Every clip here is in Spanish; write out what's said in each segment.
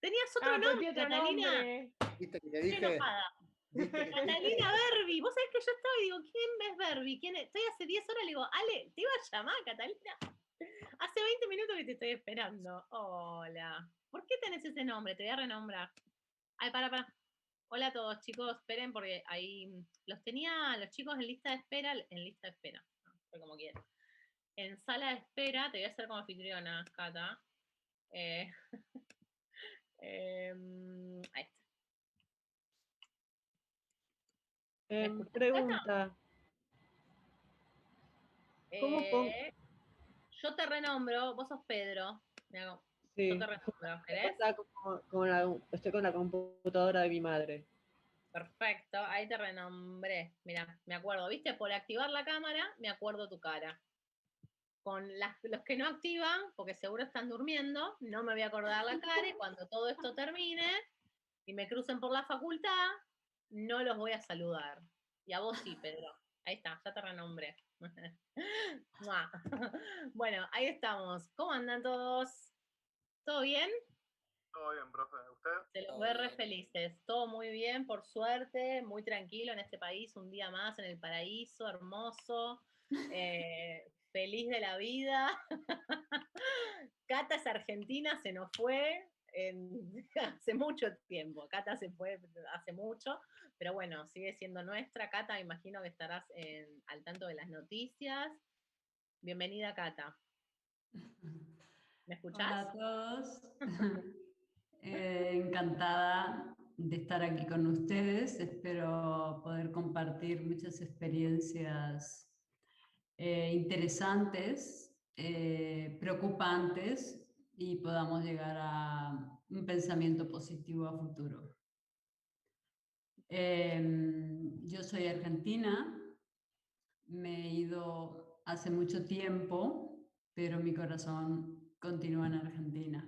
Tenías otro pero nombre, tiene otro Catalina. nombre. ¿Viste que te Estoy dije? enojada. ¿Viste que te Catalina dije? Berbi. Vos sabés que yo estaba y digo, ¿quién es Berbi? ¿Quién es? Estoy hace 10 horas, le digo, Ale, te iba a llamar, Catalina. Hace 20 minutos que te estoy esperando. Hola. ¿Por qué tenés ese nombre? Te voy a renombrar. Ay, para. Hola a todos, chicos. Esperen porque ahí los tenía los chicos en lista de espera. En lista de espera. No, fue como quieran. En sala de espera, te voy a hacer como anfitriona, Cata. Ahí está. ¿Me escuchás, Cata? Pregunta. ¿Cómo pongo? Yo te renombro, vos sos Pedro. Yo Sí. te renombro, ¿querés? Estoy con la computadora de mi madre. Perfecto, ahí te renombré. Mira, me acuerdo, ¿viste? Por activar la cámara, me acuerdo tu cara. Con los que no activan, porque seguro están durmiendo, no me voy a acordar la cara y cuando todo esto termine y me crucen por la facultad, no los voy a saludar. Y a vos sí, Pedro. Ahí está, ya te renombré. Bueno, ahí estamos. ¿Cómo andan todos? ¿Todo bien? Todo bien, profe. ¿Usted? Se los ve re felices. Todo muy bien, por suerte, muy tranquilo en este país, un día más en el paraíso, hermoso, feliz de la vida. Cata es argentina, se nos fue hace mucho tiempo. Cata se fue hace mucho, pero bueno, sigue siendo nuestra. Cata, me imagino que estarás al tanto de las noticias. Bienvenida, Cata. ¿Me escuchás? Hola a todos. Encantada de estar aquí con ustedes. Espero poder compartir muchas experiencias interesantes, preocupantes y podamos llegar a un pensamiento positivo a futuro. Yo soy argentina, me he ido hace mucho tiempo, pero mi corazón continúa en Argentina.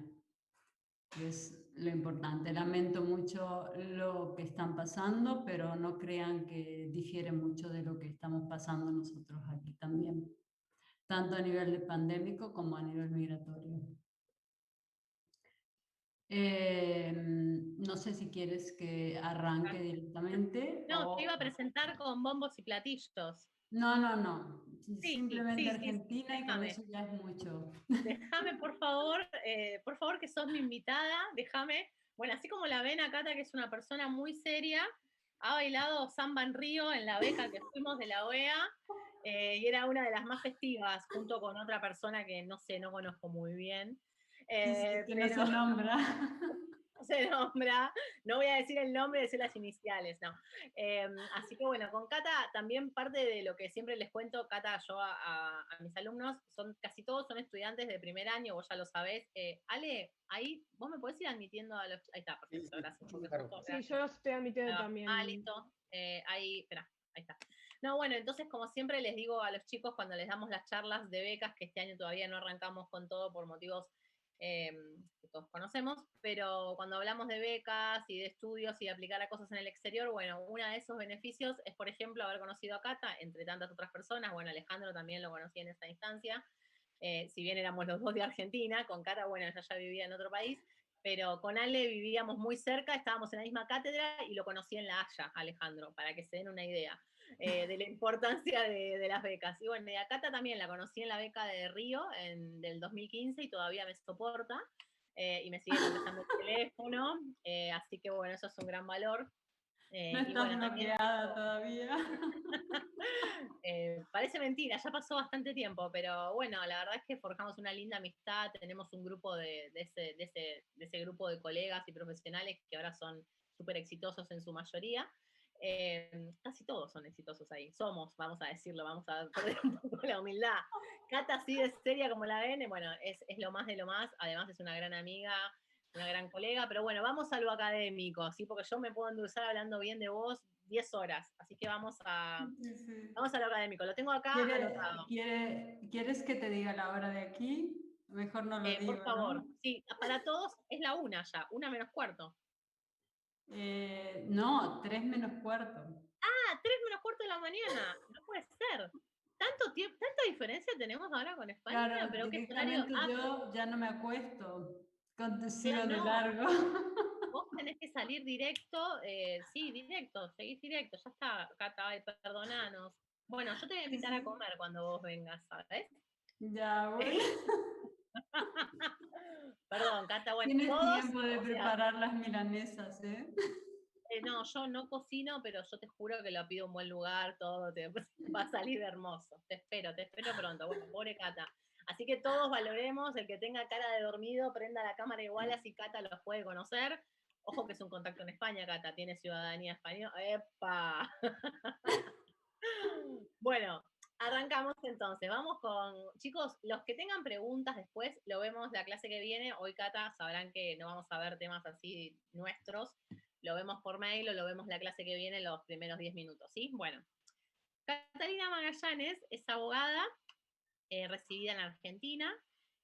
Es lo importante. Lamento mucho lo que están pasando, pero no crean que difiere mucho de lo que estamos pasando nosotros aquí también, tanto a nivel de pandémico como a nivel migratorio. No sé si quieres que arranque directamente. No, te iba a presentar con bombos y platillos. No. Sí, Simplemente sí, Argentina y con déjame. eso ya es mucho. Déjame, por favor, que sos mi invitada, déjame. Bueno, así como la ven a Cata, que es una persona muy seria, ha bailado samba en Río en la beca que fuimos de la OEA, y era una de las más festivas, junto con otra persona que no sé, no conozco muy bien. Que no Pero se nombra. no se nombra, no voy a decir el nombre, decir las iniciales, no. Así que bueno, con Cata también parte de lo que siempre les cuento, Cata, yo a mis alumnos, casi todos son estudiantes de primer año, vos ya lo sabés. Ale, ahí vos me podés ir admitiendo a los... Ahí está, perfecto, Sí, gracias. sí, Porque claro. justo, Sí, gracias. yo los estoy admitiendo también. Listo. Ahí, espera, ahí está. No, bueno, entonces como siempre les digo a los chicos cuando les damos las charlas de becas, que este año todavía no arrancamos con todo por motivos que todos conocemos, pero cuando hablamos de becas y de estudios y de aplicar a cosas en el exterior, bueno, uno de esos beneficios es, por ejemplo, haber conocido a Cata, entre tantas otras personas, bueno, Alejandro también lo conocí en esta instancia, si bien éramos los dos de Argentina, con Cata, bueno, ella ya vivía en otro país, pero con Ale vivíamos muy cerca, estábamos en la misma cátedra y lo conocí en La Haya, Alejandro, para que se den una idea de la importancia de las becas. Y bueno, y a Cata también la conocí en la beca de Río del 2015 y todavía me soporta y me sigue contestando el teléfono, así que bueno, eso es un gran valor. No Y estás bueno, también bloqueada todavía. parece mentira, ya pasó bastante tiempo, pero bueno, la verdad es que forjamos una linda amistad, tenemos un grupo de ese grupo de colegas y profesionales que ahora son súper exitosos en su mayoría. Casi todos son exitosos ahí, somos, vamos a decirlo, vamos a perder un poco la humildad. Cata así de seria como la ven, bueno, es lo más de lo más, además es una gran amiga, una gran colega, pero bueno, vamos a lo académico, ¿sí? Porque yo me puedo endulzar hablando bien de vos 10 horas, así que vamos a lo académico, lo tengo acá anotado. ¿Quieres que te diga la hora de aquí? Mejor no lo Por digo, favor, ¿no? sí, para todos es la 1 ya, 1 menos cuarto. No, 3 menos cuarto. 3 menos cuarto de la mañana, no puede ser. ¿Tanto tiempo, tanta diferencia tenemos ahora con España? Claro, ¿Pero qué horario? directamente yo ya no me acuesto. sigo de no. largo. Vos tenés que salir directo, sí, directo, seguís directo, ya está, Cata, ay, perdonanos. Bueno, yo te voy a invitar a comer cuando vos vengas, ¿sabes? Ya, bueno. Perdón, Cata, bueno, Tienes todos, tiempo de o sea, preparar las milanesas, ¿eh? no, yo no cocino, pero yo te juro que lo pido en buen lugar, todo te va a salir hermoso. Te espero pronto. Bueno, pobre Cata. Así que todos valoremos, el que tenga cara de dormido, prenda la cámara igual, así Cata los puede conocer. Ojo que es un contacto en España, Cata, tiene ciudadanía española. ¡Epa! Bueno, arrancamos entonces. Vamos con, chicos, los que tengan preguntas después, lo vemos la clase que viene. Hoy, Cata, sabrán que no vamos a ver temas así nuestros. Lo vemos por mail o lo vemos la clase que viene los primeros 10 minutos, ¿sí? Bueno, Catalina Magallanes es abogada, residida en Argentina,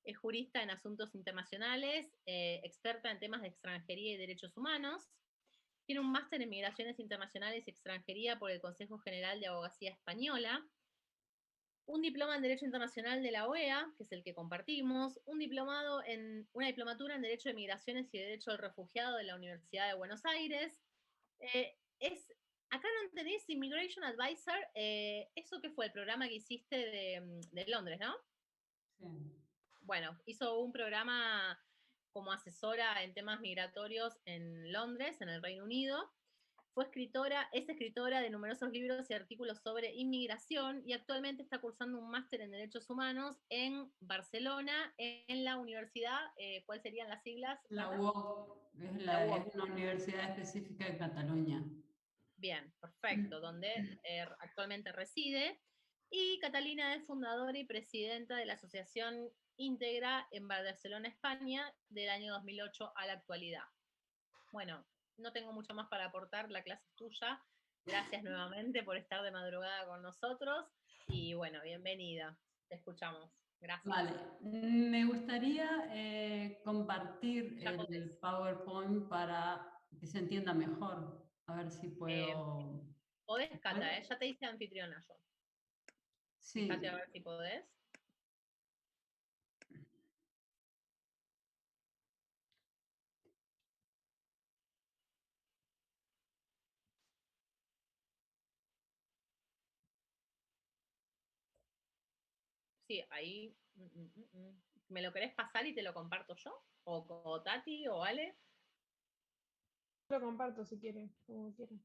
es jurista en asuntos internacionales, experta en temas de extranjería y derechos humanos, tiene un máster en migraciones internacionales y extranjería por el Consejo General de Abogacía Española, un diploma en Derecho Internacional de la OEA, que es el que compartimos, una diplomatura en Derecho de Migraciones y Derecho del Refugiado de la Universidad de Buenos Aires. Acá no tenés Immigration Advisor, ¿eso qué fue? El programa que hiciste de Londres, ¿no? Sí. Bueno, hizo un programa como asesora en temas migratorios en Londres, en el Reino Unido. Es escritora de numerosos libros y artículos sobre inmigración y actualmente está cursando un máster en Derechos Humanos en Barcelona, en la universidad, ¿cuáles serían las siglas? La UOC es, La UOC. es una universidad específica de Cataluña. Bien, perfecto, donde actualmente reside. Y Catalina es fundadora y presidenta de la Asociación Íntegra en Barcelona, España, del año 2008 a la actualidad. Bueno, no tengo mucho más para aportar, la clase es tuya. Gracias nuevamente por estar de madrugada con nosotros y bueno, bienvenida, te escuchamos. Gracias. Vale, me gustaría compartir Ya el podés. PowerPoint para que se entienda mejor. A ver si puedo... Podés, Cata, ya te hice anfitriona yo. Sí. Fíjate a ver si podés. Sí, ahí. ¿Me lo querés pasar y te lo comparto yo? ¿O Tati o Ale? Lo comparto si quieren, como quieran.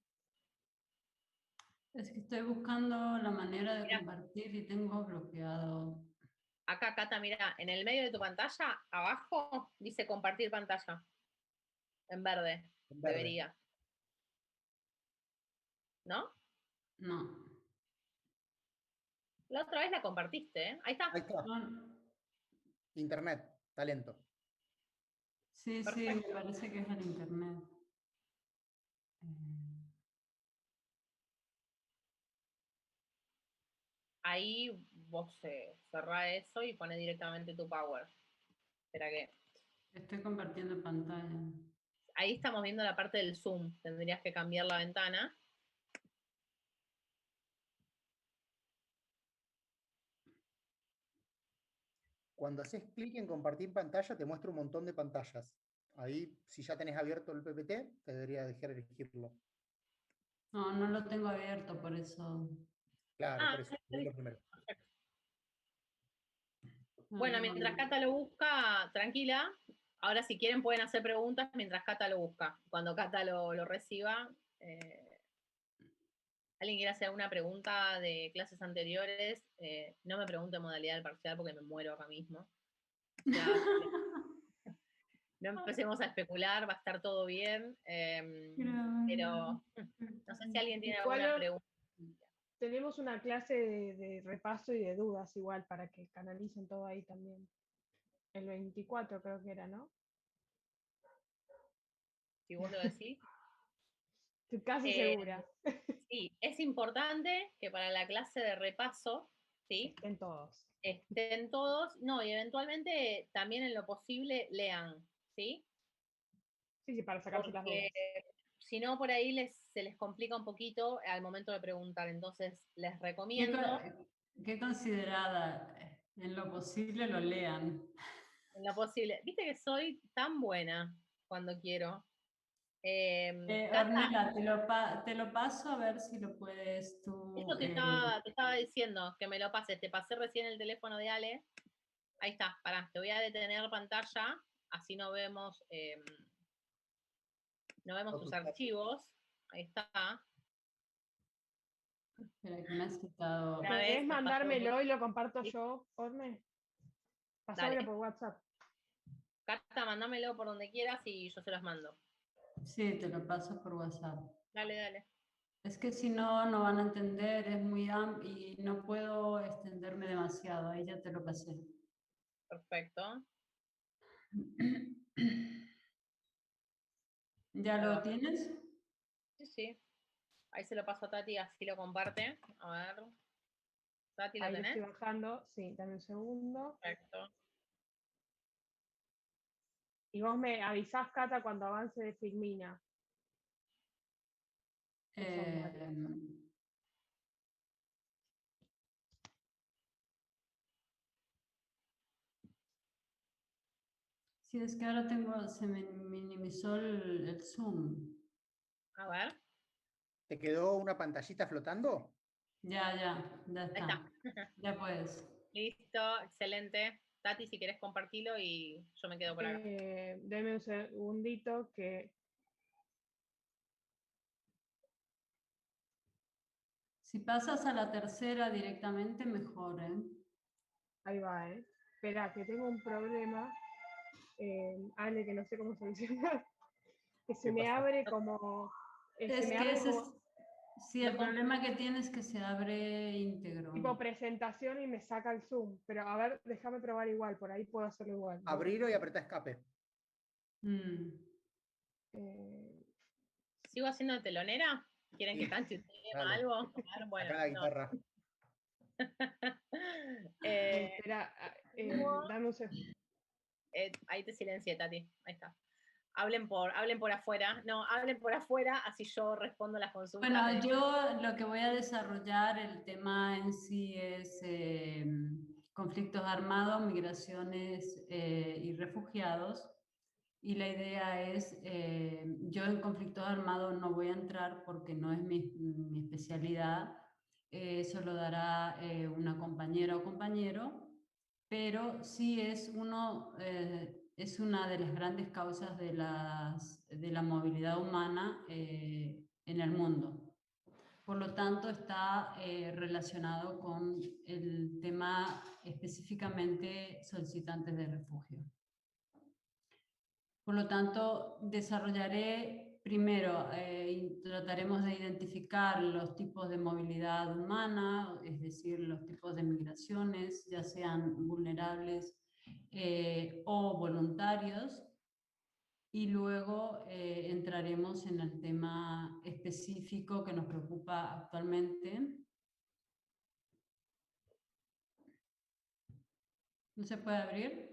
Es que estoy buscando la manera de Mirá. compartir y tengo bloqueado. Acá, Cata, mira, en el medio de tu pantalla, abajo, dice compartir pantalla. En verde. Debería. ¿No? No. La otra vez la compartiste, ¿eh? Ahí está. Ahí está. No. Internet, talento. Sí, Perfecto. sí, me parece que es el internet. Ahí vos cerrá eso y pone directamente tu power. Espera que. Estoy compartiendo pantalla. Ahí estamos viendo la parte del zoom. Tendrías que cambiar la ventana. Cuando haces clic en compartir pantalla, te muestra un montón de pantallas. Ahí, si ya tenés abierto el PPT, te debería dejar elegirlo. No, no lo tengo abierto, por eso. Claro, por eso. Lo primero. Bueno, mientras Cata lo busca, tranquila. Ahora, si quieren, pueden hacer preguntas mientras Cata lo busca. Cuando Cata lo reciba. ¿Alguien quiere hacer alguna pregunta de clases anteriores? No me pregunte modalidad del parcial porque me muero acá mismo. O sea, no empecemos a especular, va a estar todo bien. Pero no sé si alguien tiene alguna pregunta. Tenemos una clase de repaso y de dudas igual para que canalicen todo ahí también. El 24 creo que era, ¿no? Si vos lo decís. Estoy casi segura. Sí, es importante que para la clase de repaso, ¿sí? Estén todos, no, y eventualmente también en lo posible lean, ¿sí? Sí, para sacarse las dudas. Si no, por ahí se les complica un poquito al momento de preguntar, entonces les recomiendo... Qué considerada, en lo posible lo lean. En lo posible. Viste que soy tan buena cuando quiero. Cata, Ornella, te lo paso a ver si lo puedes tú. eso te estaba diciendo, que me lo pases. Te pasé recién el teléfono de Ale. Ahí está, pará, te voy a detener pantalla, así no vemos tus archivos. Ahí está. Espera, que me has quitado. Una vez ¿Querés me pasó- mandármelo y lo comparto Sí. yo, Orne? Pasámelo Dale. por WhatsApp. Cata, mándamelo por donde quieras y yo se los mando. Sí, te lo paso por WhatsApp. Dale, dale. Es que si no, no van a entender, es muy amplio y no puedo extenderme demasiado. Ahí ya te lo pasé. Perfecto. ¿Ya Ahí lo va. tienes? Sí, sí. Ahí se lo paso a Tati, así lo comparte. A ver. Tati, ¿lo Ahí lo tenés? estoy bajando. Sí, dame un segundo. Perfecto. Y vos me avisás, Cata, cuando avance de Filmina. Que son varios. Sí, es que ahora se me minimizó el Zoom. A ver. ¿Te quedó una pantallita flotando? Ya Ahí está. está. Ya puedes. Listo, excelente. Tati, si querés compartirlo y yo me quedo por acá. Deme un segundito que Si pasas a la tercera directamente, mejor, ¿eh? ahí va, ¿eh? Espera, que tengo un problema. Ale, que no sé cómo solucionar. Que se ¿Qué me pasó? abre como. Se Es me que abre ese es, como sí, el problema que tienes es que se abre íntegro. tipo presentación y me saca el Zoom. Pero a ver, déjame probar igual, por ahí puedo hacerlo igual. Abrilo y apretá escape. Mm. Eh, ¿Sigo haciendo telonera? ¿Quieren que Sí. cante un tema, Dale. algo? A ver, bueno, Sacá la no. guitarra. espera, no. dame un segundo. Ahí te silencié, Tati. Ahí está. Hablen por afuera. No, hablen por afuera, así yo respondo las consultas. Bueno, yo lo que voy a desarrollar, el tema en sí es conflictos armados, migraciones y refugiados. Y la idea es, yo en conflictos armados no voy a entrar porque no es mi especialidad, eso lo dará una compañera o compañero, pero sí es es una de las grandes causas de la movilidad humana en el mundo. Por lo tanto, está relacionado con el tema específicamente solicitantes de refugio. Por lo tanto, desarrollaré primero, trataremos de identificar los tipos de movilidad humana, es decir, los tipos de migraciones, ya sean vulnerables o voluntarios, y luego entraremos en el tema específico que nos preocupa actualmente. ¿No se puede abrir?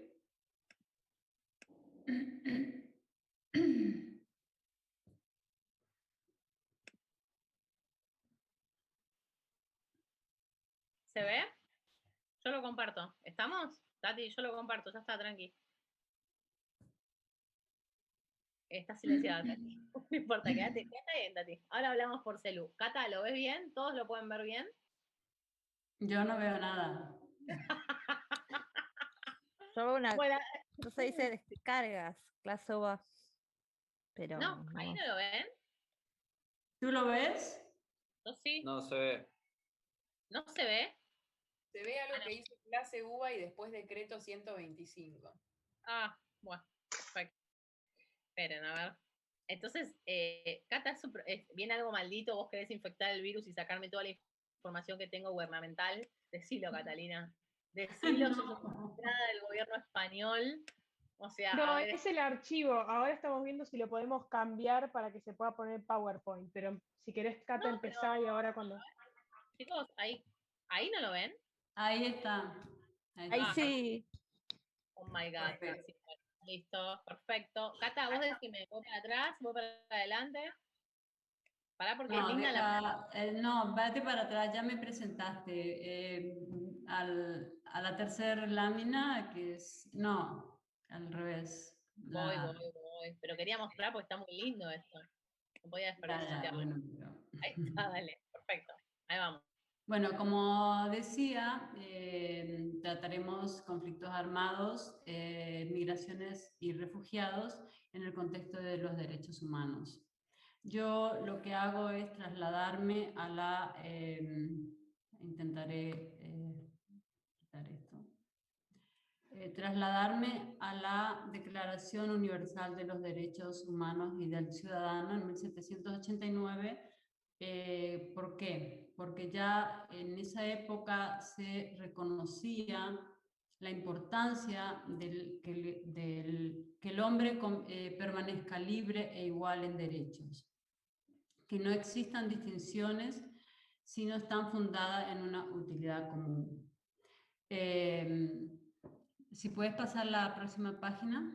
¿Se ve? Yo lo comparto. ¿Estamos? Tati, yo lo comparto, ya está, tranqui. Está silenciada, Tati. No importa, quédate bien, Tati. Ahora hablamos por celu. Cata, ¿lo ves bien? ¿Todos lo pueden ver bien? Yo no veo nada. Yo una, Bueno, no se dice descargas, clase va. Pero no, ahí no lo ven. ¿Tú lo ves? Yo sí. No se ve. ¿No se ve? Se ve algo que dice clase UBA y después decreto 125. Ah, bueno, perfecto. Esperen, a ver. Entonces, Cata, viene algo maldito, vos querés infectar el virus y sacarme toda la información que tengo gubernamental. Decilo, Catalina. Decilo, yo soy funcionaria del gobierno español. O sea, No, a ver, es el archivo. Ahora estamos viendo si lo podemos cambiar para que se pueda poner PowerPoint. Pero si querés, Cata, No, empezar y ahora cuando. chicos, ahí no lo ven. Ahí está. ahí Ah, sí. Oh my God. Perfecto. Sí, bueno, listo, perfecto. Cata, vos decime, voy para atrás, voy para adelante. Pará porque es No, linda la. no, vete para atrás, ya me presentaste a la tercera lámina, que es, no, al revés. Voy. Pero quería mostrar porque está muy lindo esto. No podía desperdiciarlo. Bueno, Ahí está, dale, perfecto. Ahí vamos. Bueno, como decía, trataremos conflictos armados, migraciones y refugiados en el contexto de los derechos humanos. Yo lo que hago es trasladarme a la... intentaré quitar esto. Trasladarme a la Declaración Universal de los Derechos Humanos y del Ciudadano en 1789. ¿Por qué? Porque ya en esa época se reconocía la importancia del que el hombre permanezca libre e igual en derechos, que no existan distinciones si no están fundadas en una utilidad común. Si puedes pasar la próxima página.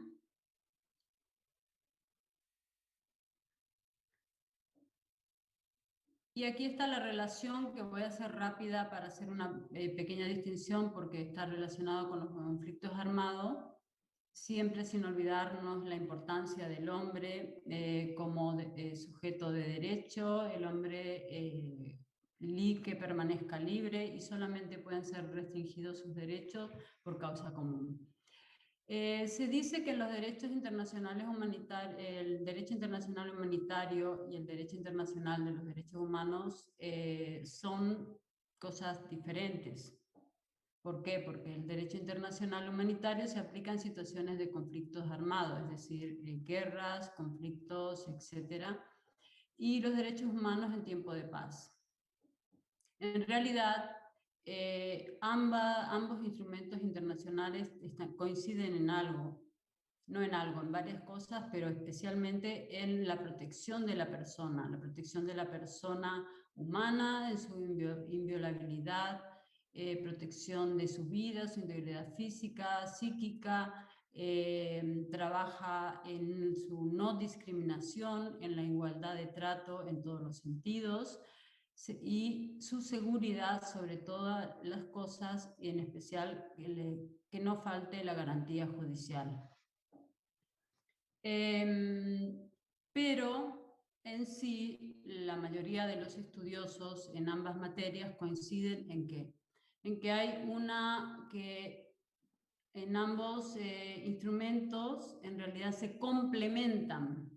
Y aquí está la relación que voy a hacer rápida para hacer una pequeña distinción porque está relacionado con los conflictos armados, siempre sin olvidarnos la importancia del hombre como sujeto de derecho, el hombre que permanezca libre y solamente pueden ser restringidos sus derechos por causa común. Se dice que los derechos internacionales el derecho internacional humanitario y el derecho internacional de los derechos humanos son cosas diferentes. ¿Por qué? Porque el derecho internacional humanitario se aplica en situaciones de conflictos armados, es decir, guerras, conflictos, etc. Y los derechos humanos en tiempo de paz. En realidad, ambos instrumentos internacionales coinciden en algo, no en algo, en varias cosas, pero especialmente en la protección de la persona humana, en su inviolabilidad, protección de su vida, su integridad física, psíquica, trabaja en su no discriminación, en la igualdad de trato en todos los sentidos, y su seguridad sobre todas las cosas, y en especial que no falte la garantía judicial. Pero en sí, la mayoría de los estudiosos en ambas materias coinciden en que hay que en ambos instrumentos en realidad se complementan,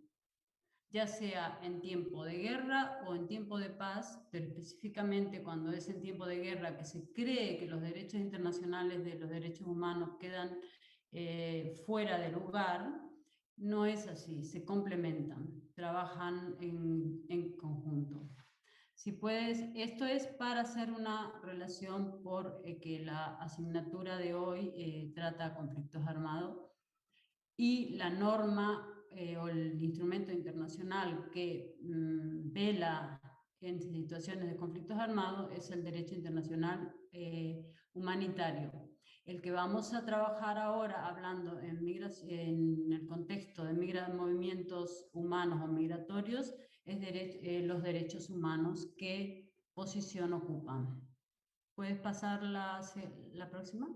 ya sea en tiempo de guerra o en tiempo de paz, pero específicamente cuando es en tiempo de guerra que se cree que los derechos internacionales de los derechos humanos quedan fuera de lugar, no es así, se complementan, trabajan en conjunto. Si puedes, esto es para hacer una relación por que la asignatura de hoy trata conflictos armados y la norma o el instrumento internacional que vela en situaciones de conflictos armados es el derecho internacional humanitario. El que vamos a trabajar ahora hablando en el contexto de movimientos humanos o migratorios es los derechos humanos, qué posición ocupan. ¿Puedes pasar la próxima?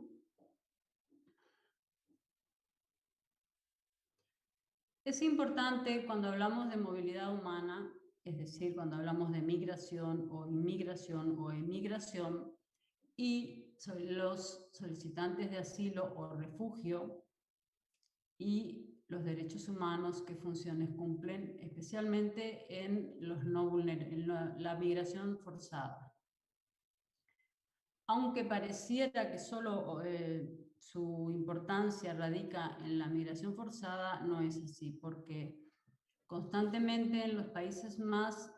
Es importante cuando hablamos de movilidad humana, es decir, cuando hablamos de migración o inmigración o emigración, y sobre los solicitantes de asilo o refugio y los derechos humanos, qué funciones cumplen, especialmente en la migración forzada. Aunque pareciera que solo su importancia radica en la migración forzada, no es así, porque constantemente en los países más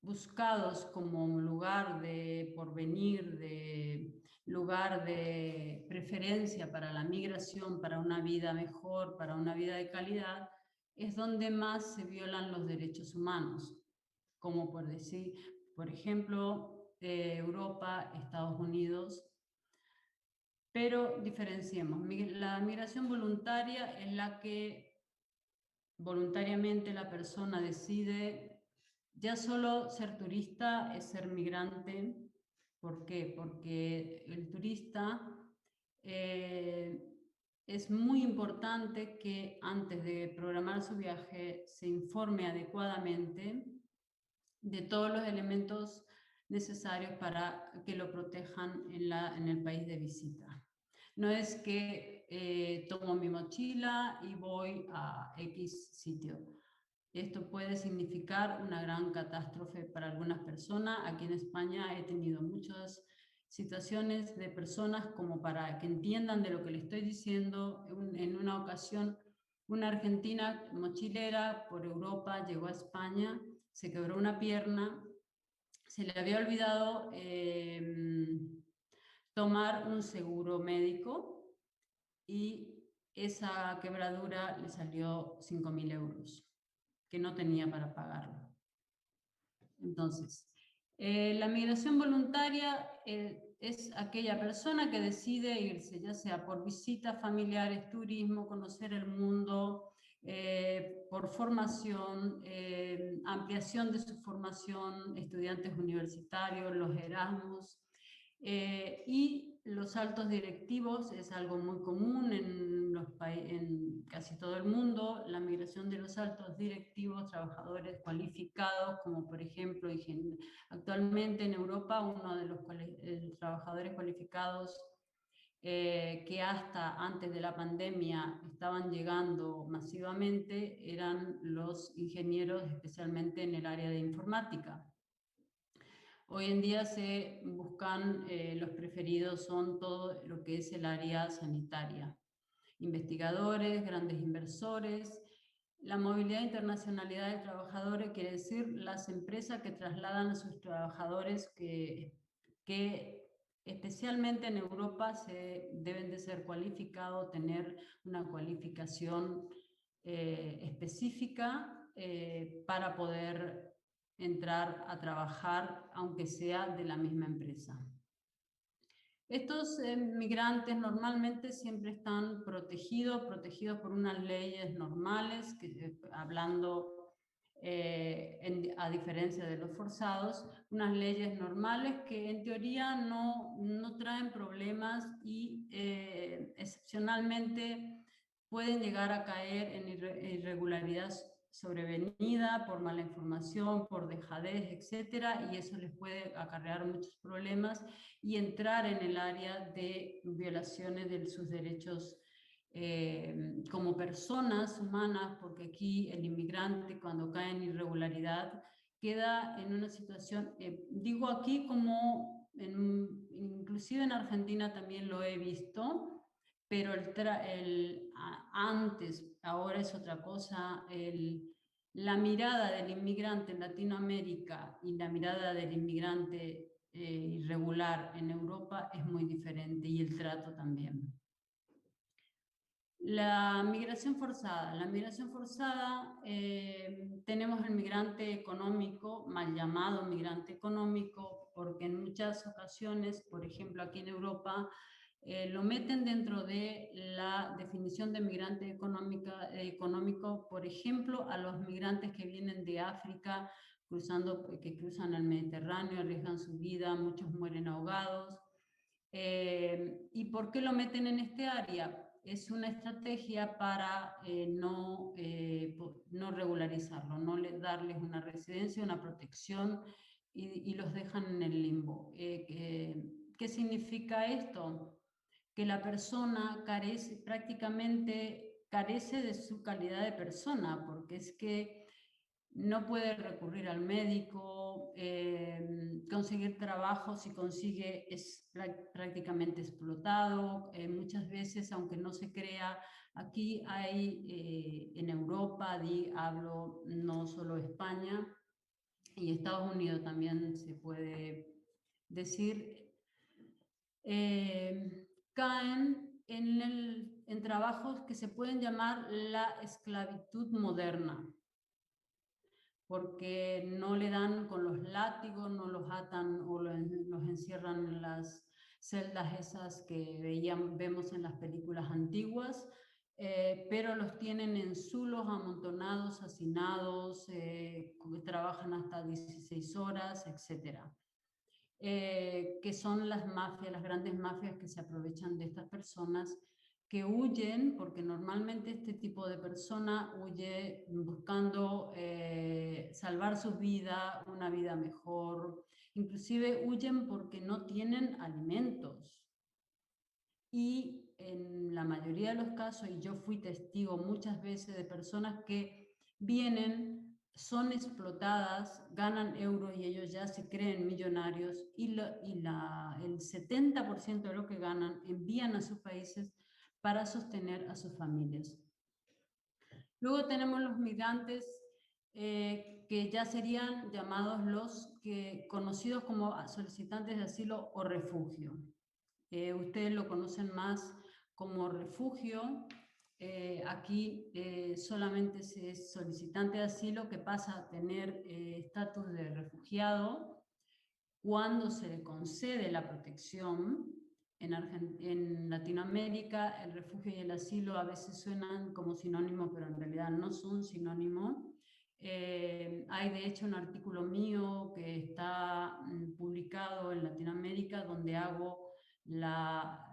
buscados como lugar de porvenir, de lugar de preferencia para la migración, para una vida mejor, para una vida de calidad, es donde más se violan los derechos humanos, como por decir, por ejemplo, Europa, Estados Unidos. Pero diferenciemos, la migración voluntaria es la que voluntariamente la persona decide. Ya solo ser turista es ser migrante. ¿Por qué? Porque el turista es muy importante que antes de programar su viaje se informe adecuadamente de todos los elementos necesarios para que lo protejan en el país de visita. No es que tomo mi mochila y voy a X sitio. Esto puede significar una gran catástrofe para algunas personas. Aquí en España he tenido muchas situaciones de personas, como para que entiendan de lo que le estoy diciendo. En una ocasión, una argentina mochilera por Europa llegó a España, se quebró una pierna, se le había olvidado tomar un seguro médico y esa quebradura le salió 5.000 euros, que no tenía para pagarlo. Entonces, la migración voluntaria es aquella persona que decide irse, ya sea por visitas familiares, turismo, conocer el mundo, por formación, ampliación de su formación, estudiantes universitarios, los Erasmus, y los saltos directivos es algo muy común en casi todo el mundo, la migración de los altos directivos, trabajadores cualificados, como por ejemplo, actualmente en Europa uno de los trabajadores cualificados que hasta antes de la pandemia estaban llegando masivamente eran los ingenieros, especialmente en el área de informática. Hoy en día se buscan, los preferidos son todo lo que es el área sanitaria. Investigadores, grandes inversores. La movilidad e internacionalidad de trabajadores quiere decir las empresas que trasladan a sus trabajadores que especialmente en Europa deben de ser cualificados, tener una cualificación específica para poder entrar a trabajar, aunque sea de la misma empresa. Estos migrantes normalmente siempre están protegidos por unas leyes normales, hablando a diferencia de los forzados, unas leyes normales que en teoría no traen problemas y excepcionalmente pueden llegar a caer en irregularidad sobrevenida por mala información, por dejadez, etcétera, y eso les puede acarrear muchos problemas y entrar en el área de violaciones de sus derechos como personas humanas, porque aquí el inmigrante cuando cae en irregularidad queda en una situación, digo aquí como inclusive en Argentina también lo he visto, pero antes, ahora es otra cosa, la mirada del inmigrante en Latinoamérica y la mirada del inmigrante irregular en Europa es muy diferente, y el trato también. La migración forzada. La migración forzada, tenemos el migrante económico, mal llamado migrante económico, porque en muchas ocasiones, por ejemplo aquí en Europa, lo meten dentro de la definición de migrante económico, por ejemplo, a los migrantes que vienen de África, que cruzan el Mediterráneo, arriesgan su vida, muchos mueren ahogados. ¿Y por qué lo meten en este área? Es una estrategia para no regularizarlo, no darles una residencia, una protección, y los dejan en el limbo. ¿Qué significa esto? Que la persona prácticamente carece de su calidad de persona, porque es que no puede recurrir al médico, conseguir trabajo, si consigue es prácticamente explotado. Muchas veces, aunque no se crea, aquí hay en Europa, hablo no solo España, y Estados Unidos también se puede decir, caen en trabajos que se pueden llamar la esclavitud moderna, porque no le dan con los látigos, no los atan o los encierran en las celdas esas que vemos en las películas antiguas, pero los tienen en zulos, amontonados, hacinados, que trabajan hasta 16 horas, etc. que son las mafias, las grandes mafias que se aprovechan de estas personas que huyen, porque normalmente este tipo de persona huye buscando salvar su vida, una vida mejor, inclusive huyen porque no tienen alimentos. Y en la mayoría de los casos, y yo fui testigo muchas veces de personas que vienen, son explotadas, ganan euros y ellos ya se creen millonarios y el 70% de lo que ganan envían a sus países para sostener a sus familias. Luego tenemos los migrantes que ya serían llamados conocidos como solicitantes de asilo o refugio. Ustedes lo conocen más como refugio. Aquí solamente es solicitante de asilo que pasa a tener estatus de refugiado cuando se le concede la protección. En Latinoamérica el refugio y el asilo a veces suenan como sinónimos, pero en realidad no son sinónimos. Hay de hecho un artículo mío que está publicado en Latinoamérica donde hago la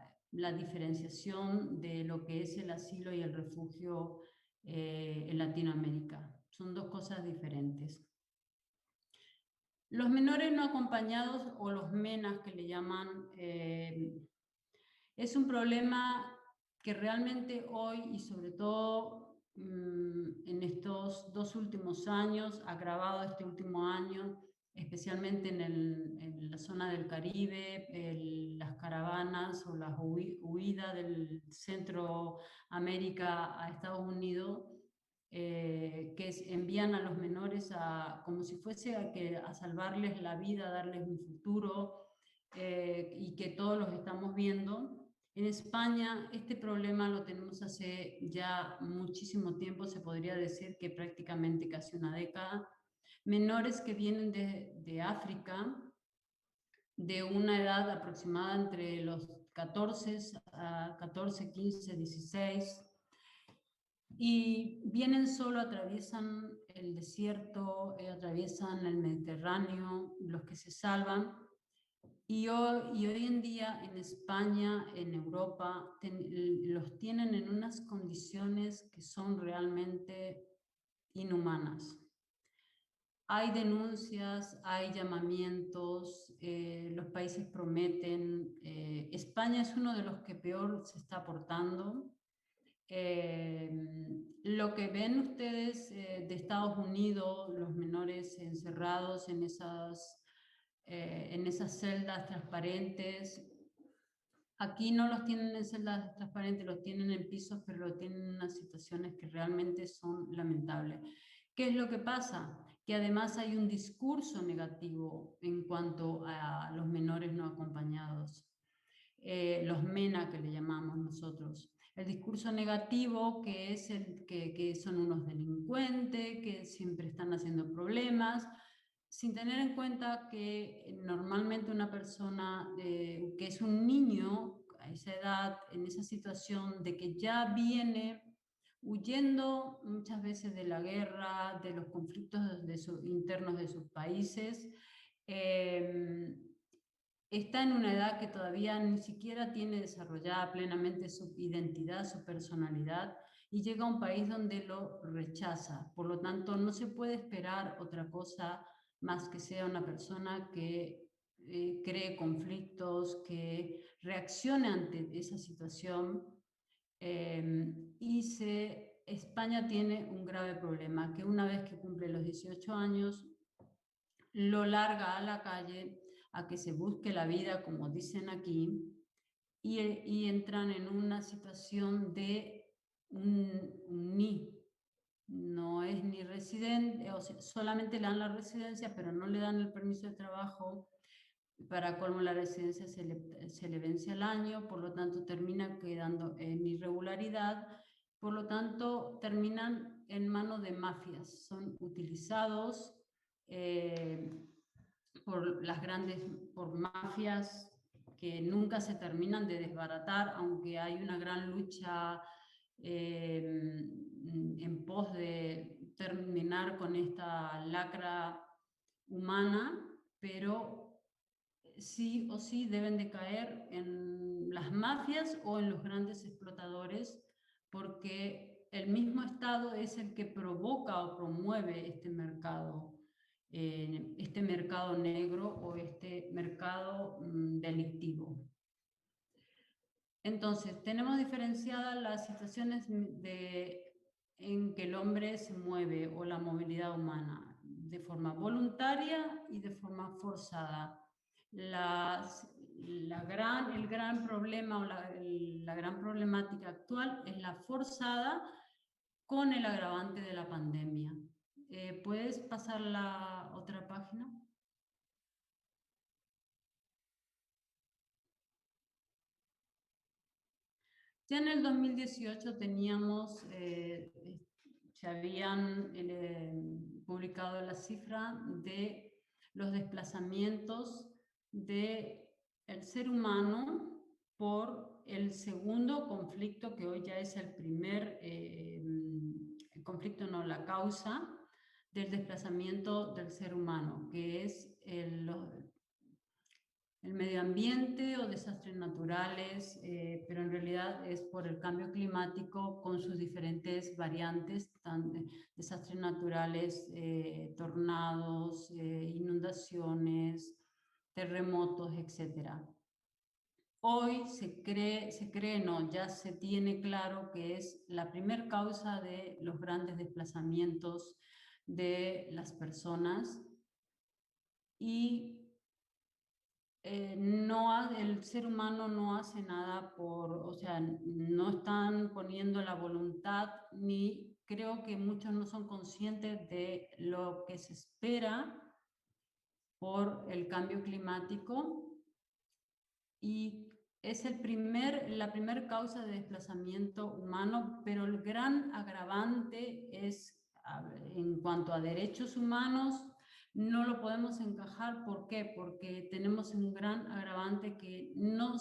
diferenciación de lo que es el asilo y el refugio en Latinoamérica. Son dos cosas diferentes. Los menores no acompañados, o los MENAs que le llaman, es un problema que realmente hoy y sobre todo en estos 2 últimos años, agravado este último año, especialmente en la zona del Caribe, las caravanas o las huidas del Centroamérica a Estados Unidos, que envían a los menores como si fuese a salvarles la vida, a darles un futuro, y que todos los estamos viendo. En España este problema lo tenemos hace ya muchísimo tiempo, se podría decir que prácticamente casi una década. Menores que vienen de África, de una edad aproximada entre los 14, 15, 16, y vienen solo, atraviesan el desierto, atraviesan el Mediterráneo, los que se salvan. Y hoy en día en España, en Europa, los tienen en unas condiciones que son realmente inhumanas. Hay denuncias, hay llamamientos, los países prometen. España es uno de los que peor se está portando. Lo que ven ustedes de Estados Unidos, los menores encerrados en esas celdas transparentes, aquí no los tienen en celdas transparentes, los tienen en pisos, pero lo tienen en unas situaciones que realmente son lamentables. ¿Qué es lo que pasa? Que además hay un discurso negativo en cuanto a los menores no acompañados, los MENA que le llamamos nosotros. El discurso negativo que es que son unos delincuentes, que siempre están haciendo problemas, sin tener en cuenta que normalmente una persona que es un niño a esa edad, en esa situación de que ya viene huyendo muchas veces de la guerra, de los conflictos internos de sus países, está en una edad que todavía ni siquiera tiene desarrollada plenamente su identidad, su personalidad, y llega a un país donde lo rechaza. Por lo tanto, no se puede esperar otra cosa más que sea una persona que cree conflictos, que reaccione ante esa situación. España tiene un grave problema, que una vez que cumple los 18 años, lo larga a la calle a que se busque la vida, como dicen aquí, y entran en una situación de no es ni residente, o sea, solamente le dan la residencia, pero no le dan el permiso de trabajo. Para colmo, la residencia se le vence al año, por lo tanto termina quedando en irregularidad, por lo tanto terminan en manos de mafias, son utilizados por mafias que nunca se terminan de desbaratar, aunque hay una gran lucha en pos de terminar con esta lacra humana, pero sí o sí deben de caer en las mafias o en los grandes explotadores, porque el mismo Estado es el que provoca o promueve este mercado negro o este mercado delictivo. Entonces, tenemos diferenciadas las situaciones en que el hombre se mueve o la movilidad humana de forma voluntaria y de forma forzada. El gran problema o la gran problemática actual es la forzada con el agravante de la pandemia. ¿Puedes pasar la otra página? Ya en el 2018 teníamos, se habían publicado la cifra de los desplazamientos del ser humano por el segundo conflicto, que hoy ya es el primer conflicto, no, la causa del desplazamiento del ser humano, que es el medio ambiente o desastres naturales, pero en realidad es por el cambio climático con sus diferentes variantes, desastres naturales, tornados, inundaciones, terremotos, etc. Hoy ya se tiene claro que es la primer causa de los grandes desplazamientos de las personas y el ser humano no hace nada o sea, no están poniendo la voluntad, ni creo que muchos no son conscientes de lo que se espera por el cambio climático, y es la primera causa de desplazamiento humano, pero el gran agravante es en cuanto a derechos humanos. No lo podemos encajar. ¿Por qué? Porque tenemos un gran agravante que no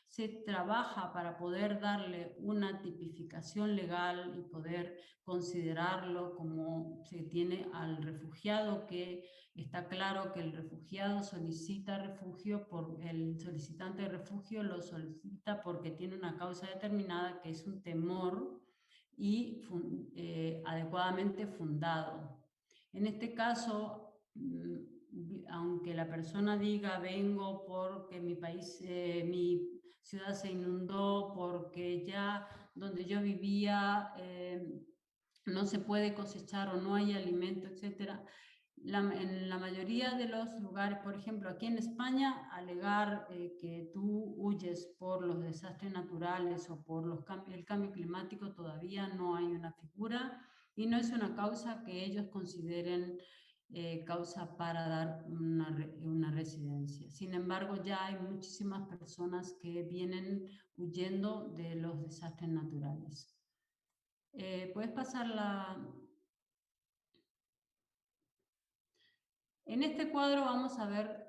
se trabaja para poder darle una tipificación legal y poder considerarlo como se tiene al refugiado, que está claro que el refugiado solicita refugio, el solicitante de refugio lo solicita porque tiene una causa determinada, que es un temor y adecuadamente fundado. En este caso, aunque la persona diga vengo porque mi país, mi ciudad se inundó, porque ya donde yo vivía no se puede cosechar o no hay alimento, etc. En la mayoría de los lugares, por ejemplo, aquí en España, alegar que tú huyes por los desastres naturales o por el cambio climático, todavía no hay una figura y no es una causa que ellos consideren causa para dar una residencia. Sin embargo, ya hay muchísimas personas que vienen huyendo de los desastres naturales. ¿Puedes pasar En este cuadro vamos a ver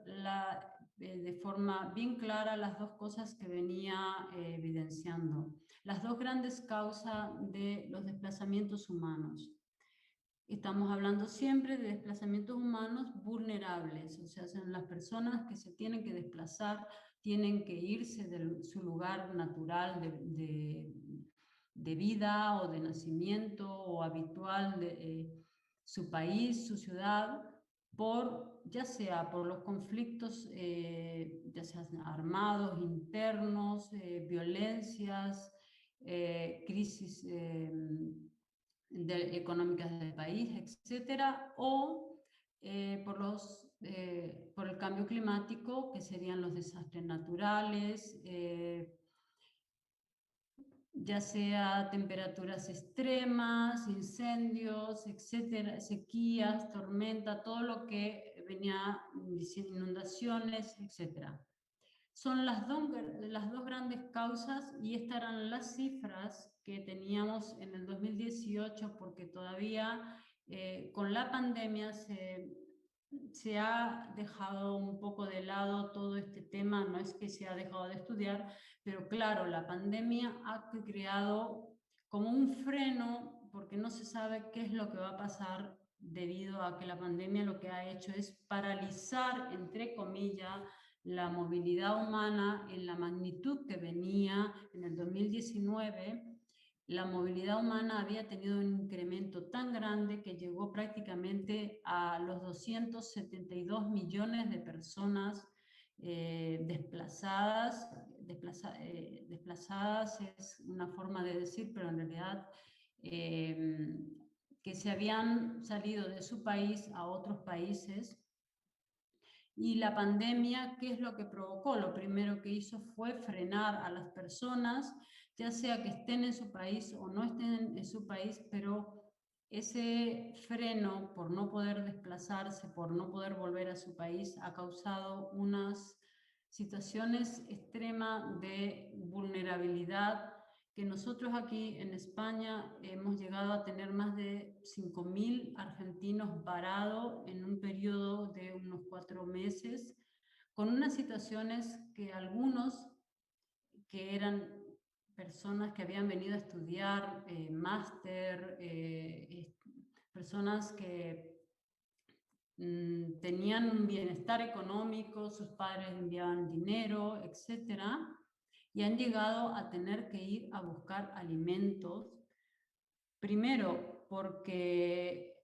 de forma bien clara las dos cosas que venía evidenciando. Las dos grandes causas de los desplazamientos humanos. Estamos hablando siempre de desplazamientos humanos vulnerables, o sea, son las personas que se tienen que desplazar, tienen que irse de su lugar natural de vida o de nacimiento o habitual de su país, su ciudad, ya sea por los conflictos, ya sean armados, internos, violencias, crisis económicas del país, etcétera, o por el cambio climático, que serían los desastres naturales, ya sea temperaturas extremas, incendios, etcétera, sequías, tormenta, todo lo que venía diciendo, inundaciones, etcétera. Son las dos grandes causas, y estas eran las cifras que teníamos en el 2018, porque todavía con la pandemia se ha dejado un poco de lado todo este tema. No es que se ha dejado de estudiar, pero claro, la pandemia ha creado como un freno, porque no se sabe qué es lo que va a pasar, debido a que la pandemia lo que ha hecho es paralizar, entre comillas, la movilidad humana en la magnitud que venía en el 2019, la movilidad humana había tenido un incremento tan grande que llegó prácticamente a los 272 millones de personas desplazadas. Desplazadas es una forma de decir, pero en realidad que se habían salido de su país a otros países. Y la pandemia, ¿qué es lo que provocó? Lo primero que hizo fue frenar a las personas, ya sea que estén en su país o no estén en su país, pero ese freno por no poder desplazarse, por no poder volver a su país, ha causado unas situaciones extremas de vulnerabilidad que nosotros aquí en España hemos llegado a tener más de 5.000 argentinos varados en un periodo de unos 4 meses, con unas situaciones que algunos que eran personas que habían venido a estudiar máster, personas que tenían un bienestar económico, sus padres enviaban dinero, etcétera, y han llegado a tener que ir a buscar alimentos, primero porque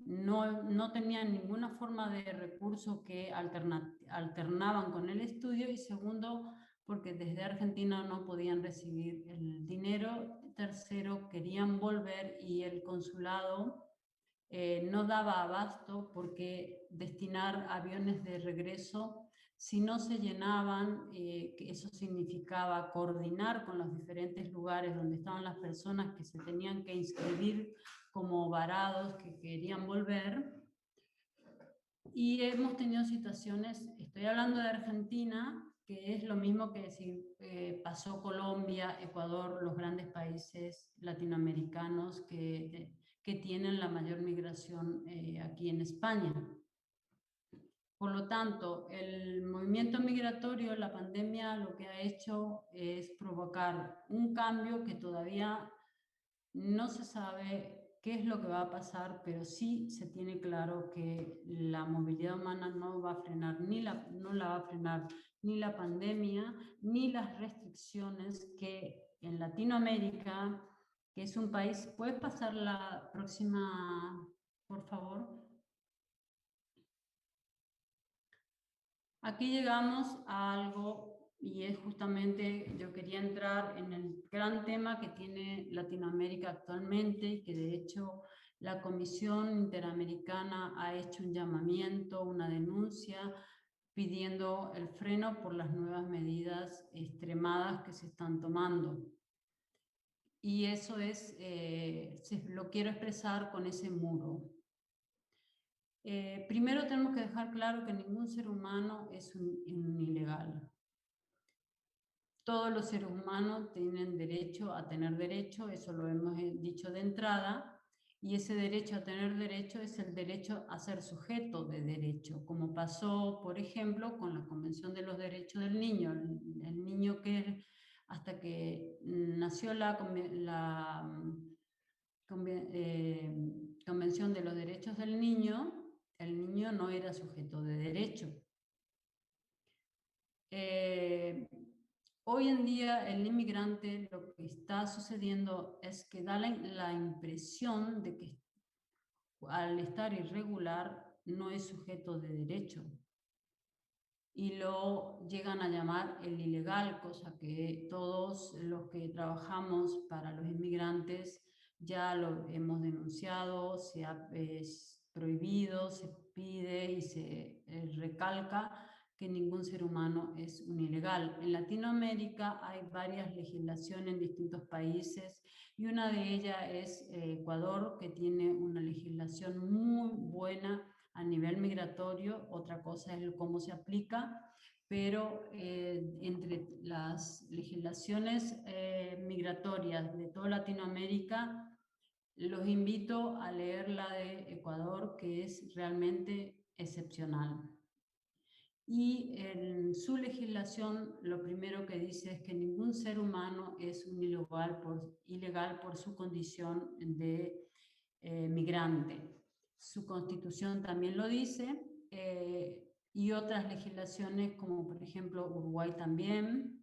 no tenían ninguna forma de recurso que alternaban con el estudio, y segundo porque desde Argentina no podían recibir el dinero, tercero querían volver y el consulado no daba abasto porque destinar aviones de regreso, si no se llenaban, eso significaba coordinar con los diferentes lugares donde estaban las personas que se tenían que inscribir como varados que querían volver. Y hemos tenido situaciones, estoy hablando de Argentina, que es lo mismo que si pasó Colombia, Ecuador, los grandes países latinoamericanos que tienen la mayor migración aquí en España. Por lo tanto, el movimiento migratorio, la pandemia, lo que ha hecho es provocar un cambio que todavía no se sabe qué es lo que va a pasar, pero sí se tiene claro que la movilidad humana no va a frenar, no la va a frenar ni la pandemia, ni las restricciones que en Latinoamérica, que es un país... ¿Puedes pasar la próxima, por favor? Aquí llegamos a algo, y es justamente, yo quería entrar en el gran tema que tiene Latinoamérica actualmente, y que de hecho la Comisión Interamericana ha hecho un llamamiento, una denuncia, pidiendo el freno por las nuevas medidas extremadas que se están tomando. Y eso es, lo quiero expresar con ese muro. Primero tenemos que dejar claro que ningún ser humano es un ilegal. Todos los seres humanos tienen derecho a tener derecho, eso lo hemos dicho de entrada, y ese derecho a tener derecho es el derecho a ser sujeto de derecho, como pasó, por ejemplo, con la Convención de los Derechos del Niño. El niño que hasta que nació la Convención de los Derechos del Niño, el niño no era sujeto de derecho. Hoy en día el inmigrante, lo que está sucediendo es que da la impresión de que al estar irregular no es sujeto de derecho, y lo llegan a llamar el ilegal, cosa que todos los que trabajamos para los inmigrantes ya lo hemos denunciado, se ha prohibido, se pide y se recalca que ningún ser humano es un ilegal. En Latinoamérica hay varias legislaciones en distintos países, y una de ellas es Ecuador, que tiene una legislación muy buena a nivel migratorio. Otra cosa es cómo se aplica, pero entre las legislaciones migratorias de toda Latinoamérica, los invito a leer la de Ecuador, que es realmente excepcional. Y en su legislación lo primero que dice es que ningún ser humano es un ilegal por su condición de migrante. Su constitución también lo dice. y otras legislaciones como por ejemplo Uruguay también.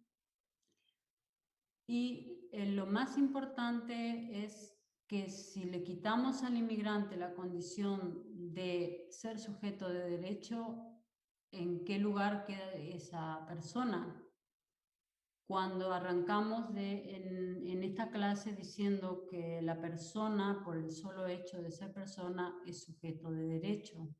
Y lo más importante es que si le quitamos al inmigrante la condición de ser sujeto de derecho, ¿en qué lugar queda esa persona? Cuando arrancamos en esta clase diciendo que la persona, por el solo hecho de ser persona, es sujeto de derecho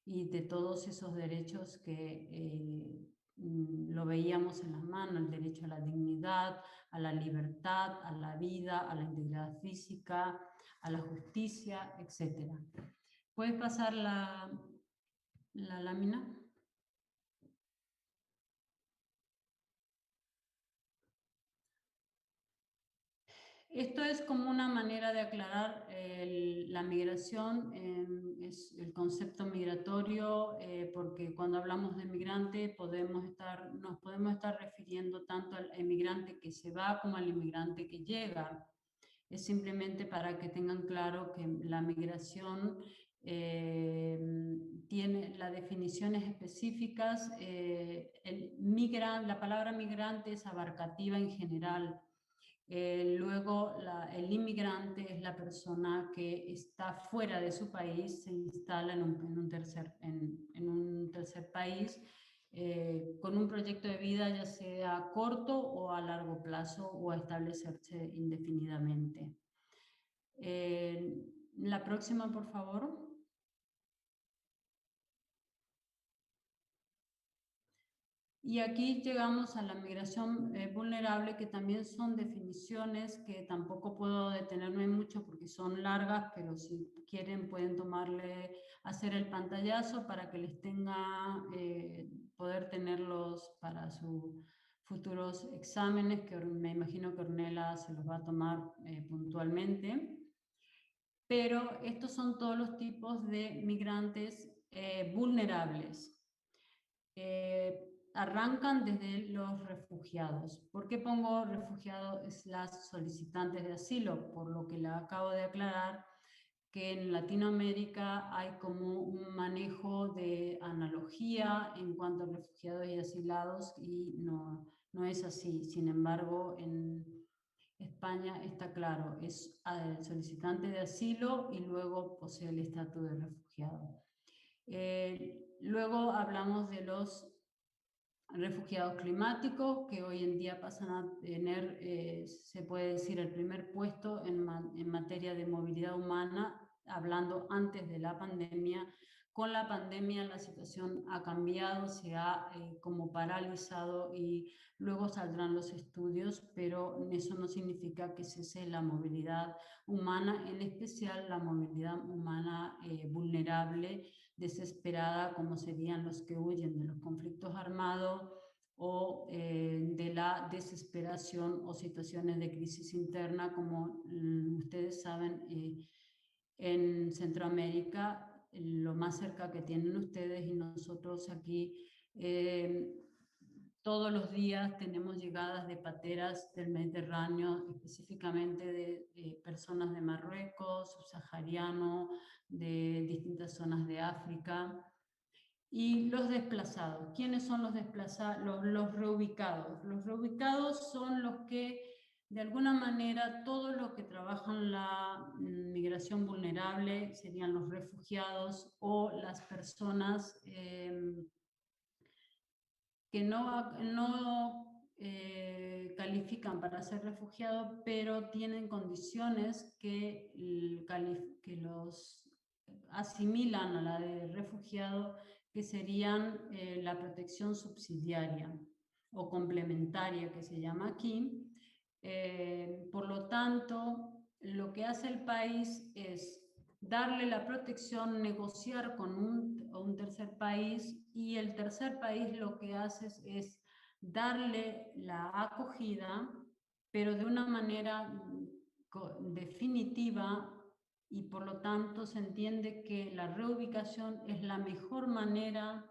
y de todos esos derechos que lo veíamos en las manos, el derecho a la dignidad, a la libertad, a la vida, a la integridad física, a la justicia, etc. ¿Puedes pasar la lámina? Esto es como una manera de aclarar la migración, es el concepto migratorio, porque cuando hablamos de migrante nos podemos estar refiriendo tanto al inmigrante que se va como al inmigrante que llega. Es simplemente para que tengan claro que la migración tiene las definiciones específicas. La palabra migrante es abarcativa en general. Luego, el inmigrante es la persona que está fuera de su país, se instala en un tercer país con un proyecto de vida ya sea a corto o a largo plazo o a establecerse indefinidamente. La próxima, por favor. Y aquí llegamos a la migración vulnerable, que también son definiciones que tampoco puedo detenerme mucho porque son largas, pero si quieren pueden hacer el pantallazo para que les tenga, poder tenerlos para sus futuros exámenes, que me imagino que Ornella se los va a tomar puntualmente. Pero estos son todos los tipos de migrantes vulnerables. Arrancan desde los refugiados. ¿Por qué pongo refugiados las solicitantes de asilo? Por lo que le acabo de aclarar, que en Latinoamérica hay como un manejo de analogía en cuanto a refugiados y asilados y no es así. Sin embargo, en España está claro, es solicitante de asilo y luego posee el estatus de refugiado. Luego hablamos de los refugiados climáticos, que hoy en día pasan a tener, se puede decir, el primer puesto en materia de movilidad humana, hablando antes de la pandemia. Con la pandemia la situación ha cambiado, se ha como paralizado y luego saldrán los estudios, pero eso no significa que cese la movilidad humana, en especial la movilidad humana vulnerable, desesperada, como serían los que huyen de los conflictos armados o de la desesperación o situaciones de crisis interna, como ustedes saben, en Centroamérica, lo más cerca que tienen ustedes y nosotros aquí, todos los días tenemos llegadas de pateras del Mediterráneo, específicamente de personas de Marruecos, subsahariano, de distintas zonas de África. Y los desplazados. ¿Quiénes son los desplazados? Los reubicados. Los reubicados son los que, de alguna manera, todos los que trabajan la migración vulnerable serían los refugiados o las personas que no califican para ser refugiados, pero tienen condiciones que los asimilan a la de refugiado, que serían la protección subsidiaria o complementaria, que se llama aquí. Por lo tanto, lo que hace el país es darle la protección, negociar con un tercer país, y el tercer país lo que hace es darle la acogida, pero de una manera definitiva, y por lo tanto se entiende que la reubicación es la mejor manera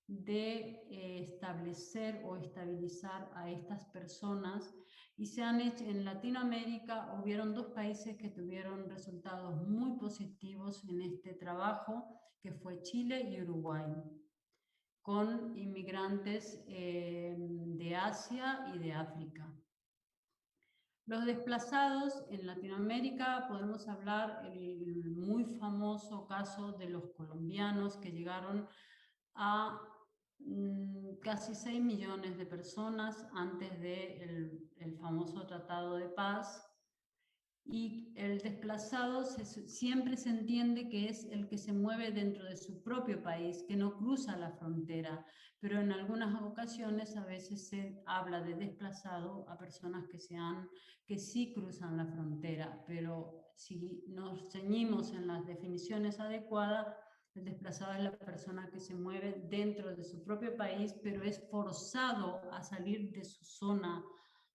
de establecer o estabilizar a estas personas. Y se han hecho en Latinoamérica, hubieron 2 países que tuvieron resultados muy positivos en este trabajo, que fue Chile y Uruguay. con inmigrantes de Asia y de África. Los desplazados en Latinoamérica, podemos hablar el muy famoso caso de los colombianos que llegaron a casi 6 millones de personas antes del famoso Tratado de Paz. Y el desplazado siempre se entiende que es el que se mueve dentro de su propio país, que no cruza la frontera, pero en algunas ocasiones a veces se habla de desplazado a personas que sí cruzan la frontera, pero si nos ceñimos en las definiciones adecuadas, el desplazado es la persona que se mueve dentro de su propio país, pero es forzado a salir de su zona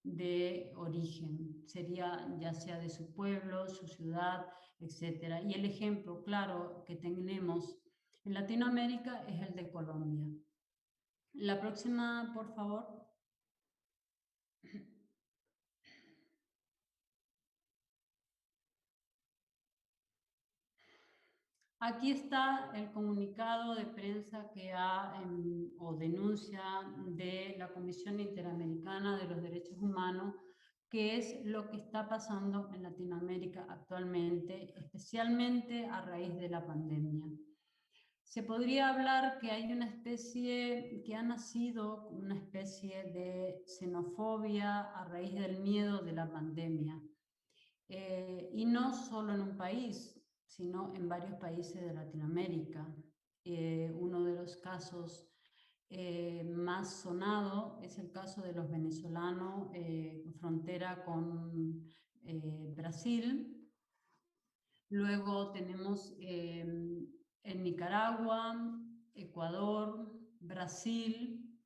de origen, sería ya sea de su pueblo, su ciudad, etc. Y el ejemplo claro que tenemos en Latinoamérica es el de Colombia. La próxima, por favor. Aquí está el comunicado de prensa que o denuncia de la Comisión Interamericana de los Derechos Humanos, que es lo que está pasando en Latinoamérica actualmente, especialmente a raíz de la pandemia. Se podría hablar que hay una especie, que ha nacido una especie de xenofobia a raíz del miedo de la pandemia. Y no solo en un país, sino en varios países de Latinoamérica. Uno de los casos más sonado es el caso de los venezolanos frontera con Brasil. Luego tenemos en Nicaragua, Ecuador, Brasil,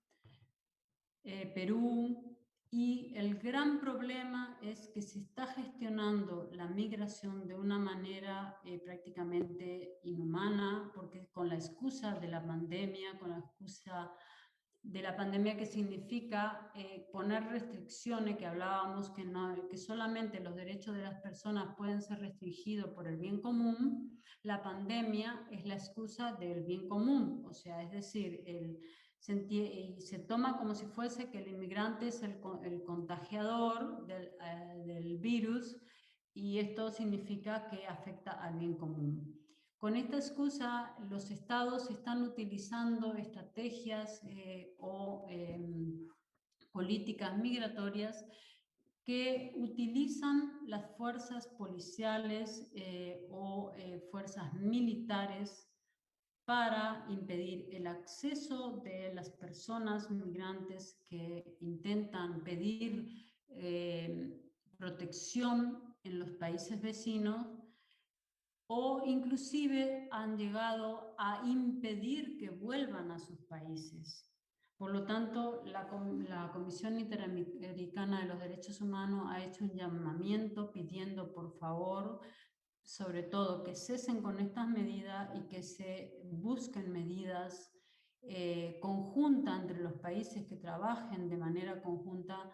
Perú. Y el gran problema es que se está gestionando la migración de una manera prácticamente inhumana, porque con la excusa de la pandemia, con la excusa de la pandemia que significa poner restricciones, que hablábamos que solamente los derechos de las personas pueden ser restringidos por el bien común, la pandemia es la excusa del bien común, o sea, es decir, se toma como si fuese que el inmigrante es el contagiador del virus, y esto significa que afecta al bien común. Con esta excusa, los estados están utilizando estrategias o políticas migratorias que utilizan las fuerzas policiales o fuerzas militares para impedir el acceso de las personas migrantes que intentan pedir protección en los países vecinos, o inclusive han llegado a impedir que vuelvan a sus países. Por lo tanto, la Comisión Interamericana de los Derechos Humanos ha hecho un llamamiento pidiendo, por favor, sobre todo que cesen con estas medidas y que se busquen medidas conjuntas entre los países, que trabajen de manera conjunta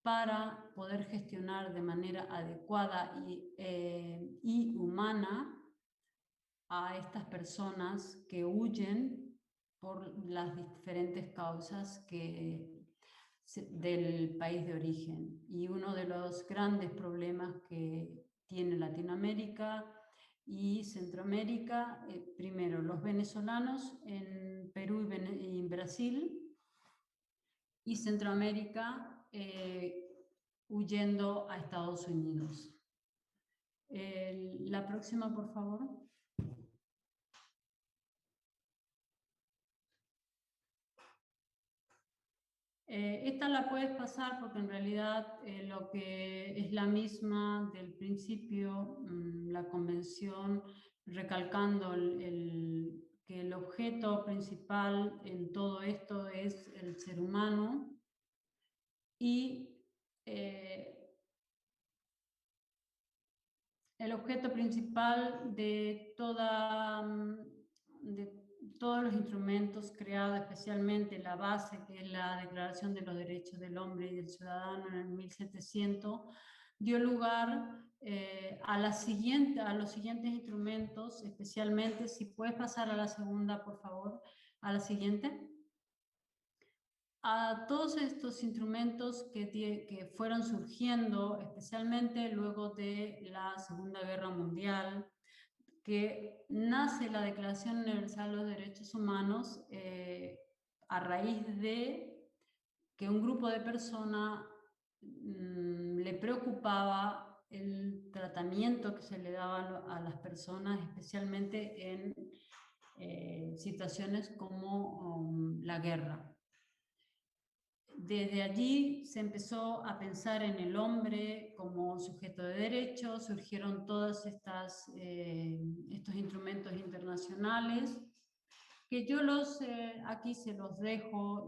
para poder gestionar de manera adecuada y humana a estas personas que huyen por las diferentes causas del país de origen. Y uno de los grandes problemas que tiene Latinoamérica y Centroamérica, primero los venezolanos en Perú y Brasil, y Centroamérica huyendo a Estados Unidos. La próxima, por favor. Esta la puedes pasar porque en realidad lo que es la misma del principio, la convención, recalcando que el objeto principal en todo esto es el ser humano, y el objeto principal de todos los instrumentos creados, especialmente la base, que es la Declaración de los Derechos del Hombre y del Ciudadano en el 1700, dio lugar a los siguientes instrumentos, especialmente, si puedes pasar a la segunda, por favor, a la siguiente. a todos estos instrumentos que fueron surgiendo, especialmente luego de la Segunda Guerra Mundial, que nace la Declaración Universal de los Derechos Humanos a raíz de que un grupo de personas le preocupaba el tratamiento que se le daba a las personas, especialmente en situaciones como la guerra. Desde allí se empezó a pensar en el hombre como sujeto de derechos, surgieron todos estos instrumentos internacionales, que yo aquí se los dejo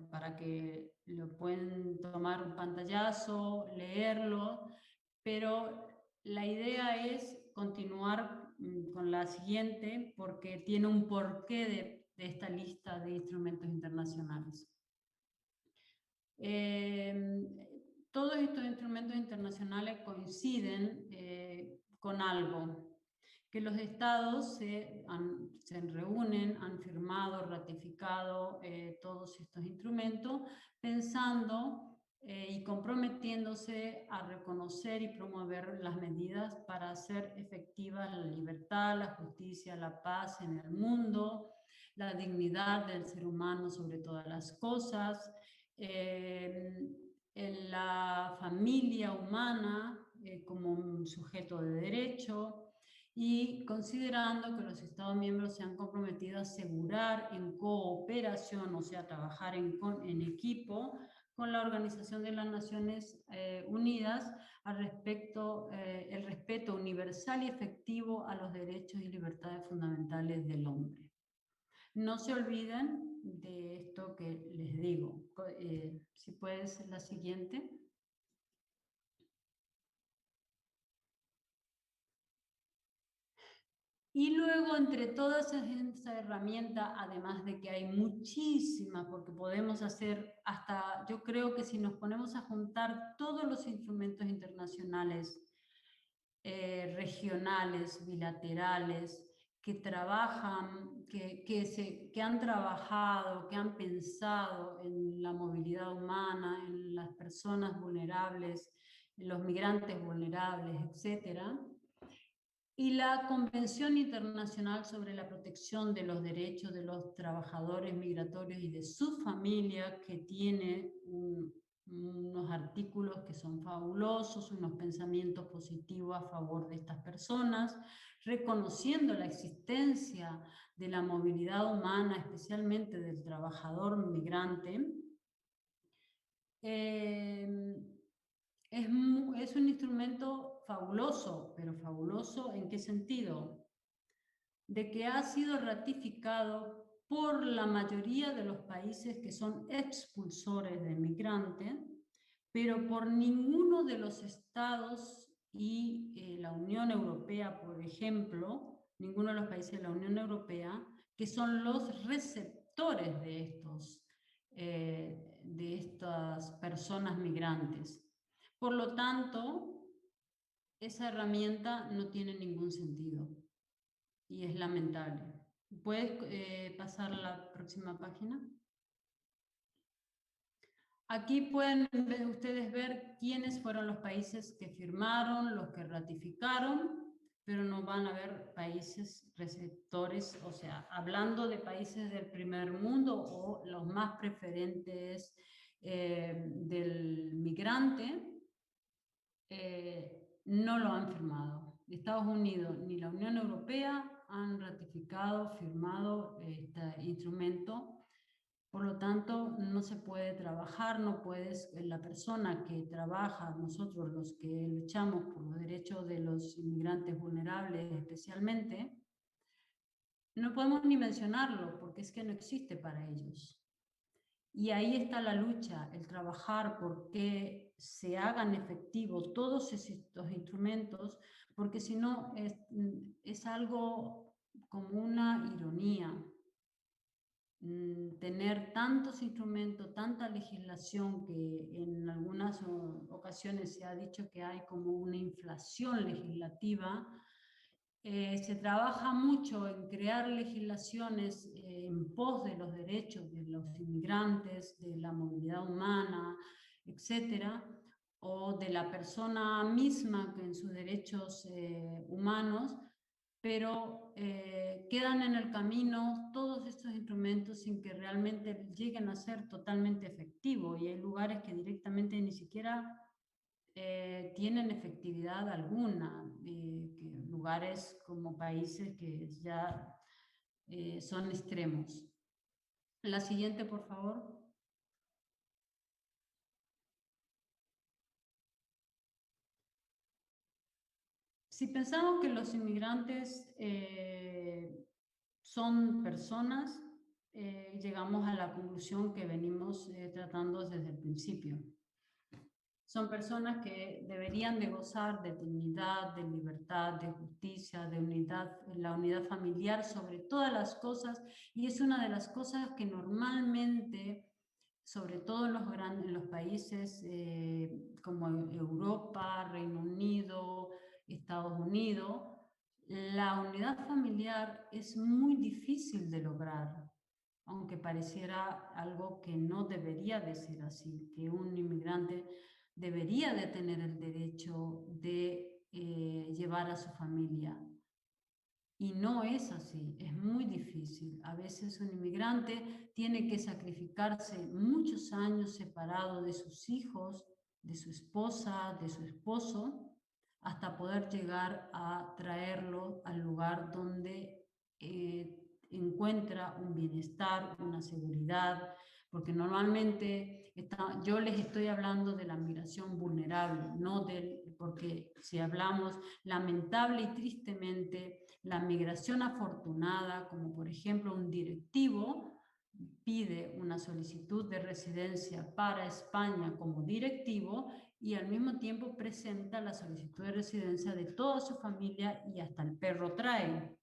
para que lo pueden tomar un pantallazo, leerlo, pero la idea es continuar con la siguiente porque tiene un porqué de esta lista de instrumentos internacionales. Todos estos instrumentos internacionales coinciden con algo, que los estados se reúnen, han firmado, ratificado todos estos instrumentos, pensando y comprometiéndose a reconocer y promover las medidas para hacer efectiva la libertad, la justicia, la paz en el mundo, la dignidad del ser humano sobre todas las cosas, en la familia humana como un sujeto de derecho, y considerando que los Estados miembros se han comprometido a asegurar en cooperación, o sea, trabajar en equipo con la Organización de las Naciones Unidas al respecto, el respeto universal y efectivo a los derechos y libertades fundamentales del hombre. No se olviden de esto que les digo. Si puedes, la siguiente. Y luego, entre todas esas herramientas, además de que hay muchísimas, porque podemos hacer hasta, yo creo que si nos ponemos a juntar todos los instrumentos internacionales, regionales, bilaterales, que trabajan, que han trabajado, que han pensado en la movilidad humana, en las personas vulnerables, en los migrantes vulnerables, etcétera, y la Convención Internacional sobre la Protección de los Derechos de los Trabajadores Migratorios y de sus familias, que tiene unos artículos que son fabulosos, unos pensamientos positivos a favor de estas personas, reconociendo la existencia de la movilidad humana, especialmente del trabajador migrante. Es un instrumento fabuloso, pero fabuloso ¿en qué sentido? De que ha sido ratificado por la mayoría de los países que son expulsores de migrantes, pero por ninguno de los estados y la Unión Europea, por ejemplo, ninguno de los países de la Unión Europea, que son los receptores de estas personas migrantes. Por lo tanto, esa herramienta no tiene ningún sentido y es lamentable. ¿Puedes pasar a la próxima página? Aquí pueden ustedes ver quiénes fueron los países que firmaron, los que ratificaron, pero no van a ver países receptores, o sea, hablando de países del primer mundo o los más preferentes del migrante, no lo han firmado. Estados Unidos ni la Unión Europea han ratificado, firmado este instrumento. Por lo tanto, no se puede trabajar, no puedes, la persona que trabaja, nosotros los que luchamos por los derechos de los inmigrantes vulnerables especialmente, no podemos ni mencionarlo porque es que no existe para ellos. Y ahí está la lucha, el trabajar por que se hagan efectivos todos estos instrumentos, porque si no es algo como una ironía. Tener tantos instrumentos, tanta legislación, que en algunas ocasiones se ha dicho que hay como una inflación legislativa, se trabaja mucho en crear legislaciones en pos de los derechos de los inmigrantes, de la movilidad humana, etcétera, o de la persona misma en sus derechos humanos, pero quedan en el camino todos estos instrumentos sin que realmente lleguen a ser totalmente efectivos, y hay lugares que directamente ni siquiera tienen efectividad alguna, lugares como países que ya son extremos. La siguiente, por favor. Si pensamos que los inmigrantes son personas, llegamos a la conclusión que venimos tratando desde el principio. Son personas que deberían de gozar de dignidad, de libertad, de justicia, de unidad, la unidad familiar sobre todas las cosas, y es una de las cosas que normalmente, sobre todo en los países como Europa, Reino Unido, Estados Unidos, la unidad familiar es muy difícil de lograr, aunque pareciera algo que no debería de ser así, que un inmigrante debería de tener el derecho de llevar a su familia. Y no es así, es muy difícil. A veces un inmigrante tiene que sacrificarse muchos años separado de sus hijos, de su esposa, de su esposo, hasta poder llegar a traerlo al lugar donde encuentra un bienestar, una seguridad, porque normalmente yo les estoy hablando de la migración vulnerable, no porque si hablamos lamentable y tristemente, la migración afortunada, como por ejemplo un directivo pide una solicitud de residencia para España como directivo y al mismo tiempo presenta la solicitud de residencia de toda su familia y hasta el perro trae.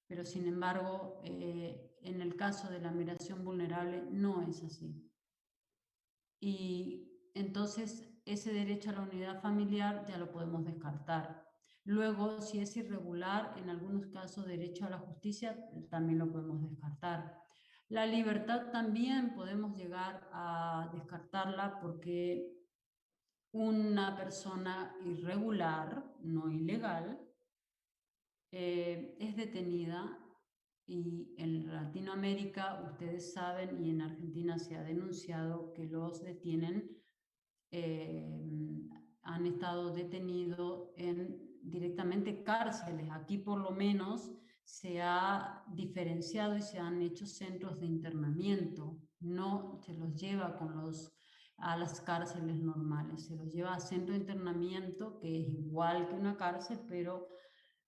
Pero sin embargo, en el caso de la migración vulnerable no es así. Y entonces ese derecho a la unidad familiar ya lo podemos descartar. Luego, si es irregular, en algunos casos derecho a la justicia, también lo podemos descartar. La libertad también podemos llegar a descartarla porque una persona irregular, no ilegal, es detenida, y en Latinoamérica ustedes saben, y en Argentina se ha denunciado que los detienen, han estado detenidos en directamente cárceles. Aquí por lo menos se ha diferenciado y se han hecho centros de internamiento. No se los lleva a las cárceles normales, se los lleva a centro de internamiento, que es igual que una cárcel, pero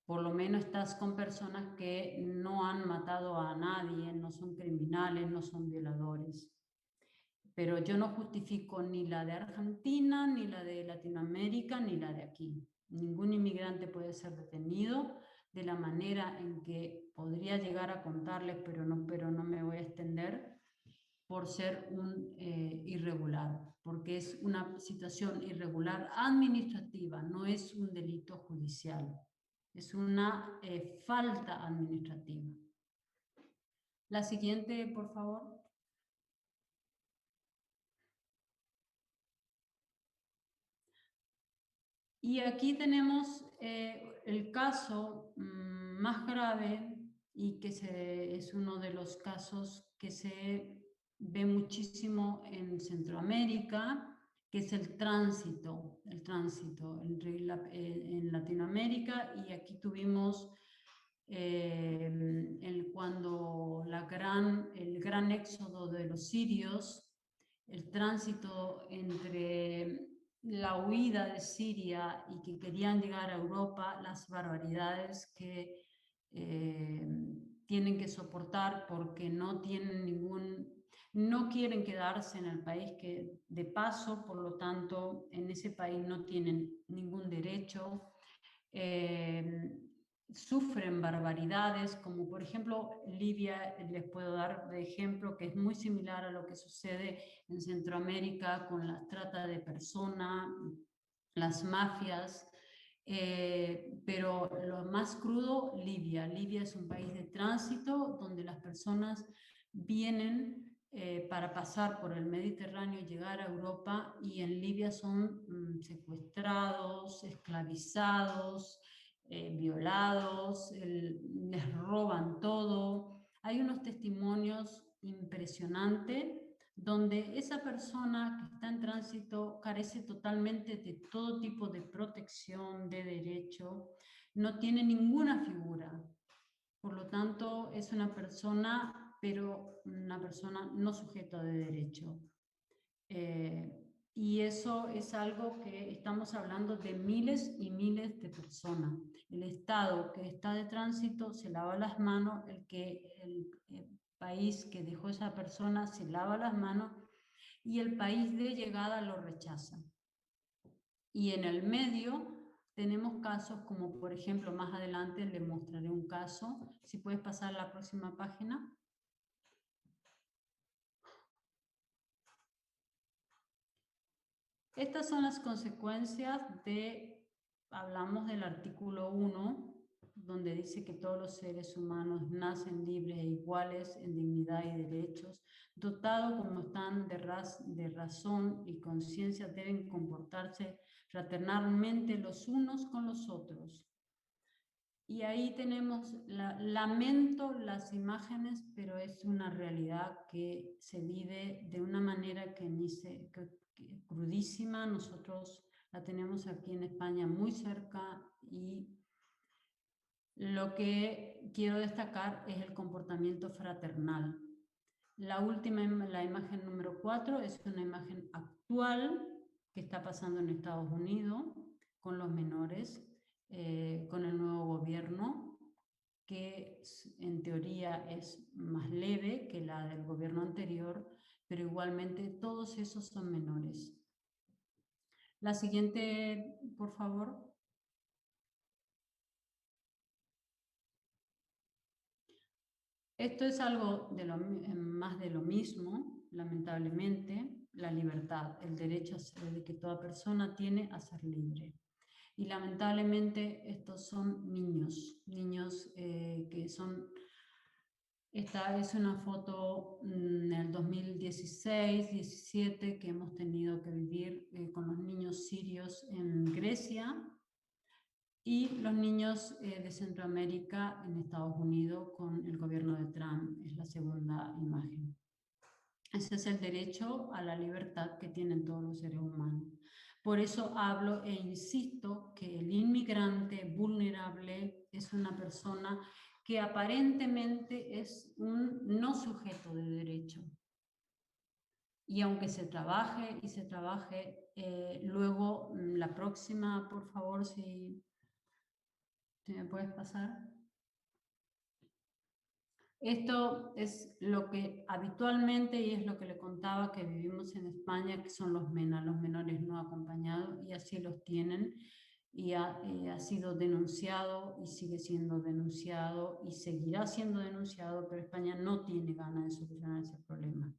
por lo menos estás con personas que no han matado a nadie, no son criminales, no son violadores. Pero yo no justifico ni la de Argentina, ni la de Latinoamérica, ni la de aquí. Ningún inmigrante puede ser detenido de la manera en que podría llegar a contarles, pero no me voy a extender, por ser un irregular, porque es una situación irregular administrativa, no es un delito judicial, es una falta administrativa. La siguiente, por favor. Y aquí tenemos el caso más grave y que es uno de los casos que se ve muchísimo en Centroamérica, que es el tránsito en Latinoamérica. Y aquí tuvimos cuando el gran éxodo de los sirios, el tránsito entre la huida de Siria y que querían llegar a Europa, las barbaridades que tienen que soportar porque no quieren quedarse en el país que de paso, por lo tanto, en ese país no tienen ningún derecho. Sufren barbaridades, como por ejemplo Libia, les puedo dar de ejemplo, que es muy similar a lo que sucede en Centroamérica con la trata de personas, las mafias, Pero lo más crudo, Libia. Libia es un país de tránsito donde las personas vienen para pasar por el Mediterráneo y llegar a Europa, y en Libia son secuestrados, esclavizados, violados, les roban todo. Hay unos testimonios impresionantes donde esa persona que está en tránsito carece totalmente de todo tipo de protección, de derecho, no tiene ninguna figura. Por lo tanto, es una persona, pero una persona no sujeta de derecho. Y eso es algo que estamos hablando de miles y miles de personas. El Estado que está de tránsito se lava las manos, el país que dejó esa persona se lava las manos, y el país de llegada lo rechaza. Y en el medio tenemos casos como, por ejemplo, más adelante les mostraré un caso. Si puedes pasar a la próxima página. Estas son las consecuencias hablamos del artículo 1, donde dice que todos los seres humanos nacen libres e iguales en dignidad y derechos, dotados como están de razón y conciencia, deben comportarse fraternalmente los unos con los otros. Y ahí tenemos, lamento las imágenes, pero es una realidad que se vive de una manera que crudísima. Nosotros la tenemos aquí en España muy cerca, y lo que quiero destacar es el comportamiento fraternal. La imagen número 4 es una imagen actual que está pasando en Estados Unidos con los menores, con el nuevo gobierno, que en teoría es más leve que la del gobierno anterior, pero igualmente todos esos son menores. La siguiente, por favor. Esto es algo más de lo mismo, lamentablemente, la libertad, el derecho de que toda persona tiene a ser libre. Y lamentablemente estos son niños que son... Esta es una foto en el 2016-17 que hemos tenido que vivir con los niños sirios en Grecia, y los niños de Centroamérica en Estados Unidos con el gobierno de Trump. Es la segunda imagen. Ese es el derecho a la libertad que tienen todos los seres humanos. Por eso hablo e insisto que el inmigrante vulnerable es una persona que aparentemente es un no sujeto de derecho. Y aunque se trabaje y se trabaje, luego la próxima, por favor, si me puedes pasar. Esto es lo que habitualmente, y es lo que le contaba, que vivimos en España, que son los MENA, los menores no acompañados, y así los tienen, y ha sido denunciado y sigue siendo denunciado y seguirá siendo denunciado, pero España no tiene ganas de solucionar ese problema.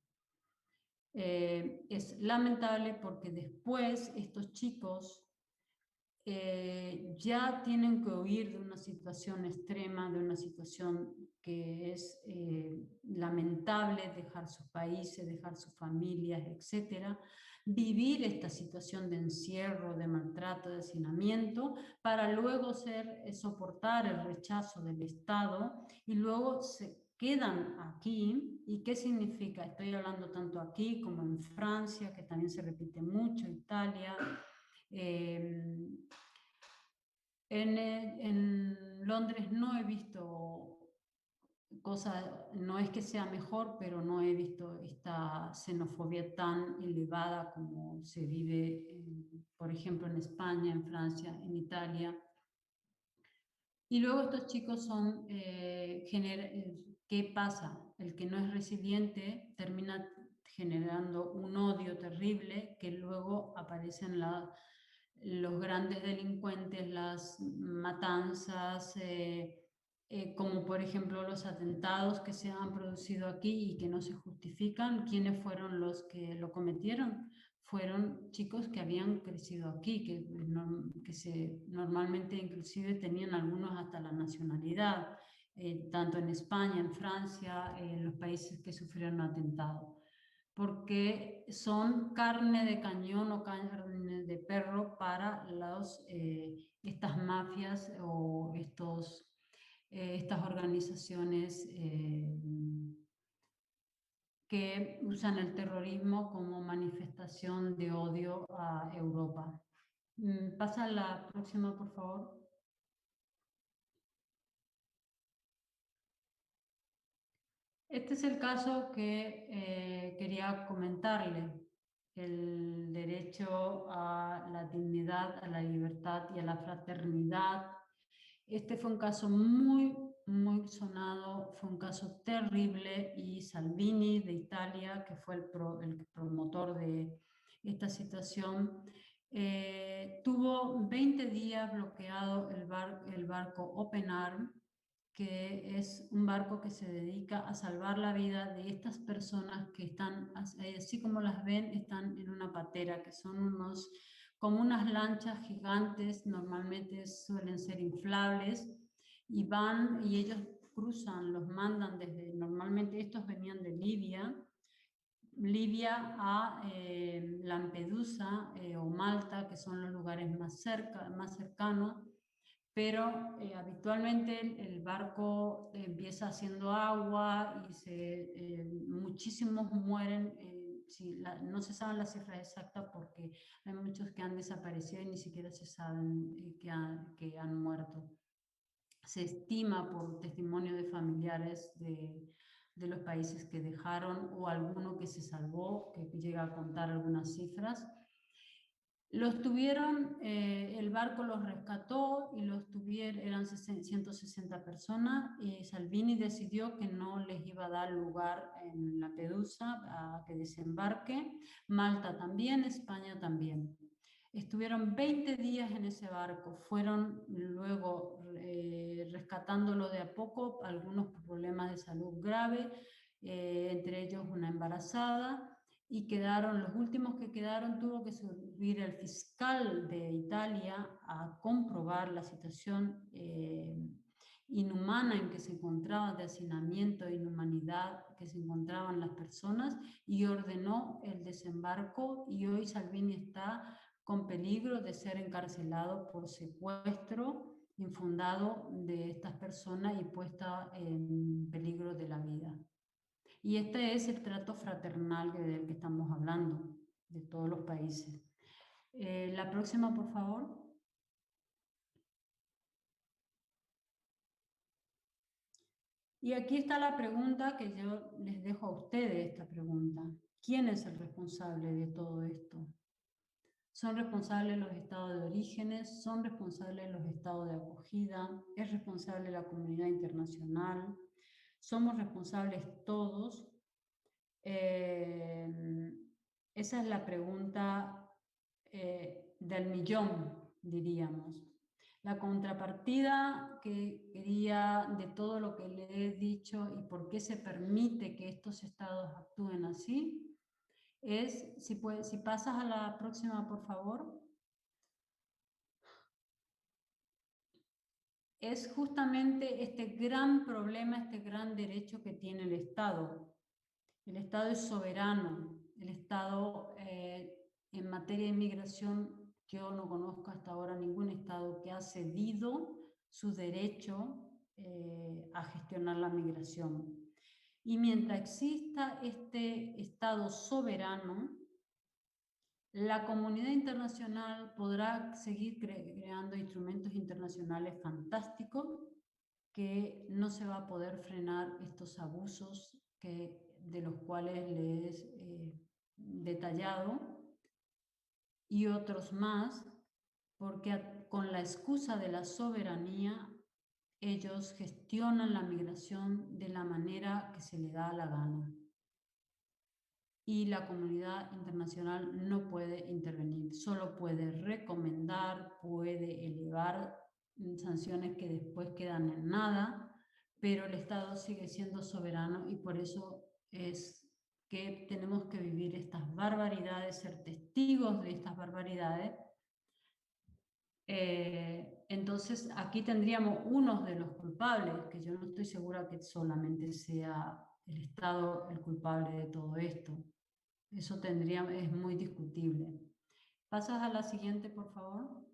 Es lamentable porque después estos chicos ya tienen que huir de una situación extrema, de una situación que es lamentable, dejar sus países, dejar sus familias, etc. Vivir esta situación de encierro, de maltrato, de hacinamiento, para luego soportar el rechazo del Estado, y luego se quedan aquí. ¿Y qué significa? Estoy hablando tanto aquí como en Francia, que también se repite mucho, Italia. En Londres no he visto cosas, no es que sea mejor, pero no he visto esta xenofobia tan elevada como se vive, por ejemplo, en España, en Francia, en Italia. Y luego estos chicos son, ¿qué pasa? El que no es resiliente termina generando un odio terrible, que luego aparecen los grandes delincuentes, las matanzas, como por ejemplo los atentados que se han producido aquí y que no se justifican. ¿Quiénes fueron los que lo cometieron? fueron chicos que habían crecido aquí, normalmente inclusive tenían algunos hasta la nacionalidad, tanto en España, en Francia, en los países que sufrieron atentado, porque son carne de cañón o carne de perro para estas mafias o estas organizaciones que usan el terrorismo como manifestación de odio a Europa. Pasa a la próxima, por favor. Este es el caso que quería comentarle, el derecho a la dignidad, a la libertad y a la fraternidad. Este fue un caso muy sonado, fue un caso terrible, y Salvini de Italia, que fue el promotor de esta situación, tuvo 20 días bloqueado el barco Open Arms, que es un barco que se dedica a salvar la vida de estas personas que están, así como las ven, están en una patera, que son como unas lanchas gigantes, normalmente suelen ser inflables, y van y ellos cruzan, los mandan normalmente estos venían de Libia a Lampedusa o Malta, que son los lugares más cercanos, pero habitualmente el barco empieza haciendo agua y muchísimos mueren. No se saben las cifras exactas porque hay muchos que han desaparecido y ni siquiera se saben que han muerto. Se estima por testimonio de familiares de los países que dejaron, o alguno que se salvó, que llega a contar algunas cifras. Los tuvieron, el barco los rescató y eran 160 personas, y Salvini decidió que no les iba a dar lugar en Lampedusa a que desembarque. Malta también, España también. Estuvieron 20 días en ese barco, fueron luego rescatándolo de a poco, algunos por problemas de salud grave, entre ellos una embarazada, y los últimos que quedaron, tuvo que subir el fiscal de Italia a comprobar la situación inhumana en que se encontraban, de hacinamiento e inhumanidad que se encontraban las personas, y ordenó el desembarco, y hoy Salvini está con peligro de ser encarcelado por secuestro infundado de estas personas y puesta en peligro de la vida. Y este es el trato fraternal del que estamos hablando, de todos los países. La próxima, por favor. Y aquí está la pregunta que yo les dejo a ustedes, esta pregunta. ¿Quién es el responsable de todo esto? ¿Son responsables los estados de orígenes? ¿Son responsables los estados de acogida? ¿Es responsable la comunidad internacional? ¿Somos responsables todos? Esa es la pregunta del millón, diríamos. La contrapartida que quería de todo lo que le he dicho y por qué se permite que estos estados actúen así es, si pasas a la próxima, por favor, es justamente este gran problema, este gran derecho que tiene el Estado. El Estado es soberano. El Estado, en materia de inmigración, yo no conozco hasta ahora ningún Estado que ha cedido su derecho a gestionar la migración. Y mientras exista este Estado soberano, la comunidad internacional podrá seguir creando instrumentos internacionales fantásticos, que no se va a poder frenar estos abusos de los cuales les he detallado, y otros más, porque con la excusa de la soberanía ellos gestionan la migración de la manera que se le da la gana. Y la comunidad internacional no puede intervenir, solo puede recomendar, puede elevar sanciones que después quedan en nada, pero el Estado sigue siendo soberano, y por eso es que tenemos que vivir estas barbaridades, ser testigos de estas barbaridades. Entonces aquí tendríamos unos de los culpables, que yo no estoy segura que solamente sea el Estado el culpable de todo esto. Eso es muy discutible. ¿Pasas a la siguiente, por favor?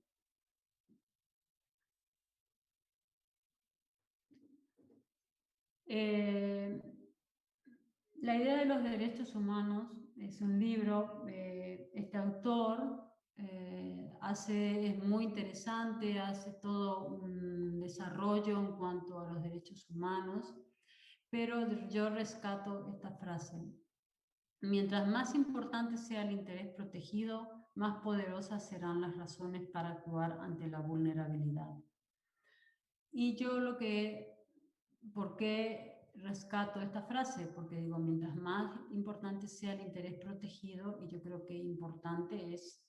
La idea de los derechos humanos es un libro, este autor es muy interesante, hace todo un desarrollo en cuanto a los derechos humanos, pero yo rescato esta frase. Mientras más importante sea el interés protegido, más poderosas serán las razones para actuar ante la vulnerabilidad. Y yo ¿por qué rescato esta frase? Porque digo, mientras más importante sea el interés protegido, y yo creo que importante es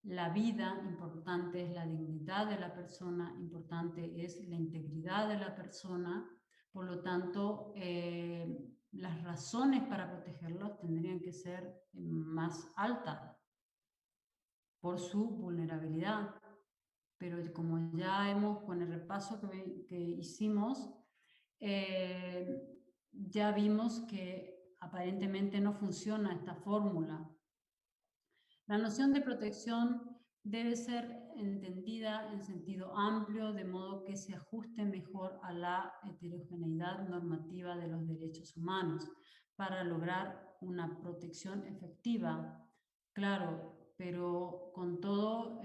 la vida, importante es la dignidad de la persona, importante es la integridad de la persona, por lo tanto, las razones para protegerlos tendrían que ser más altas por su vulnerabilidad. Pero como ya con el repaso que hicimos, ya vimos que aparentemente no funciona esta fórmula. La noción de protección debe ser entendida en sentido amplio, de modo que se ajuste mejor a la heterogeneidad normativa de los derechos humanos, para lograr una protección efectiva. Claro, pero con todo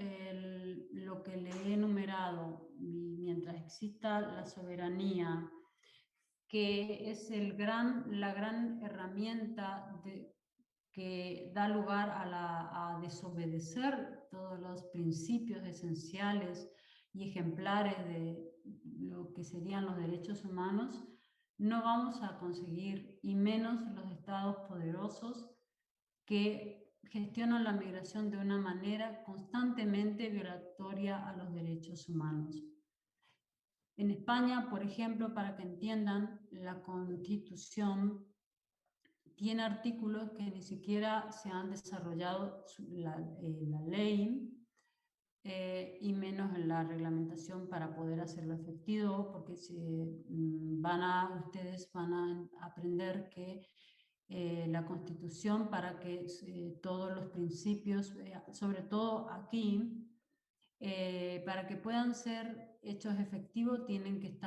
lo que le he enumerado, mientras exista la soberanía, que es la gran herramienta que da lugar a desobedecer todos los principios esenciales y ejemplares de lo que serían los derechos humanos, no vamos a conseguir, y menos los estados poderosos que gestionan la migración de una manera constantemente violatoria a los derechos humanos. En España, por ejemplo, para que entiendan, la Constitución tiene artículos que ni siquiera se han desarrollado la ley y menos la reglamentación para poder hacerlo efectivo, porque ustedes van a aprender que la Constitución, para que todos los principios, sobre todo aquí, para que puedan ser hechos efectivos, tienen que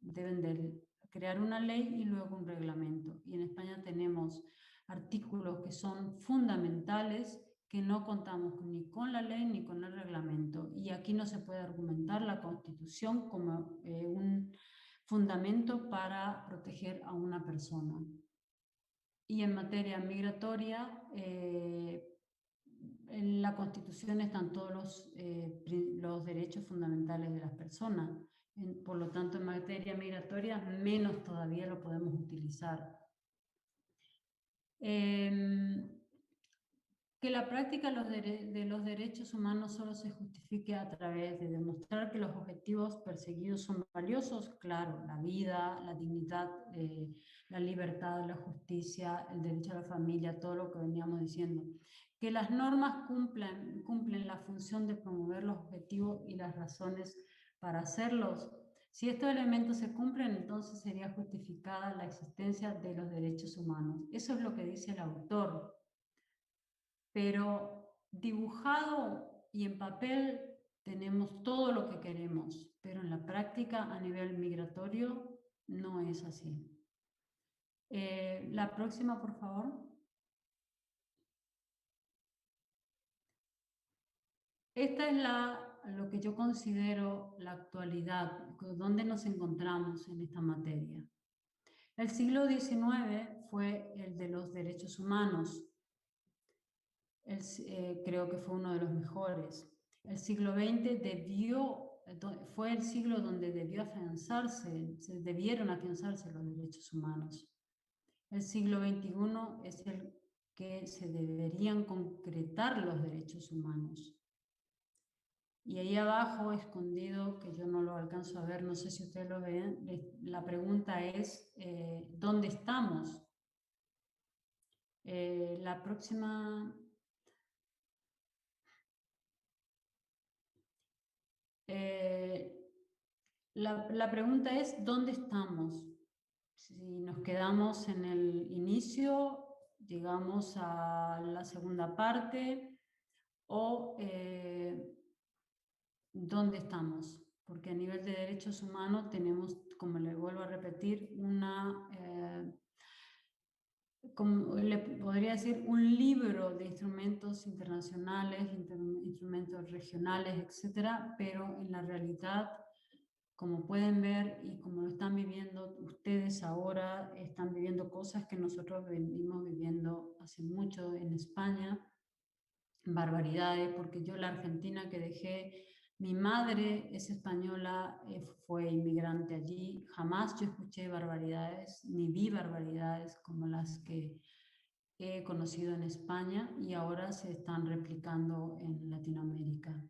deben de crear una ley y luego un reglamento. Y en España tenemos artículos que son fundamentales, que no contamos ni con la ley ni con el reglamento. Y aquí no se puede argumentar la Constitución como un fundamento para proteger a una persona. Y en materia migratoria, en la Constitución están todos los derechos fundamentales de las personas. Por lo tanto, en materia migratoria, menos todavía lo podemos utilizar. Que la práctica de los derechos humanos solo se justifique a través de demostrar que los objetivos perseguidos son valiosos, claro, la vida, la dignidad, la libertad, la justicia, el derecho a la familia, todo lo que veníamos diciendo. Que las normas cumplen la función de promover los objetivos y las razones para hacerlos. Si estos elementos se cumplen, entonces sería justificada la existencia de los derechos humanos. Eso es lo que dice el autor. Pero dibujado y en papel tenemos todo lo que queremos, pero en la práctica a nivel migratorio no es así. La próxima, por favor. Esta es lo que yo considero la actualidad, donde nos encontramos en esta materia. El siglo XIX fue el de los derechos humanos. Creo que fue uno de los mejores. El siglo XX fue el siglo donde debieron afianzarse los derechos humanos. El siglo XXI es el que se deberían concretar los derechos humanos. Y ahí abajo, escondido, que yo no lo alcanzo a ver, no sé si ustedes lo ven, la pregunta es, ¿dónde estamos? La próxima... la pregunta es, ¿dónde estamos? Si nos quedamos en el inicio, llegamos a la segunda parte, o ¿dónde estamos? Porque a nivel de derechos humanos tenemos, como le vuelvo a repetir, como le podría decir, un libro de instrumentos internacionales, instrumentos regionales, etcétera, pero en la realidad, como pueden ver y como lo están viviendo ustedes ahora, están viviendo cosas que nosotros venimos viviendo hace mucho en España, barbaridades, porque yo la Argentina que dejé, mi madre es española, fue inmigrante allí, jamás yo escuché barbaridades, ni vi barbaridades como las que he conocido en España y ahora se están replicando en Latinoamérica.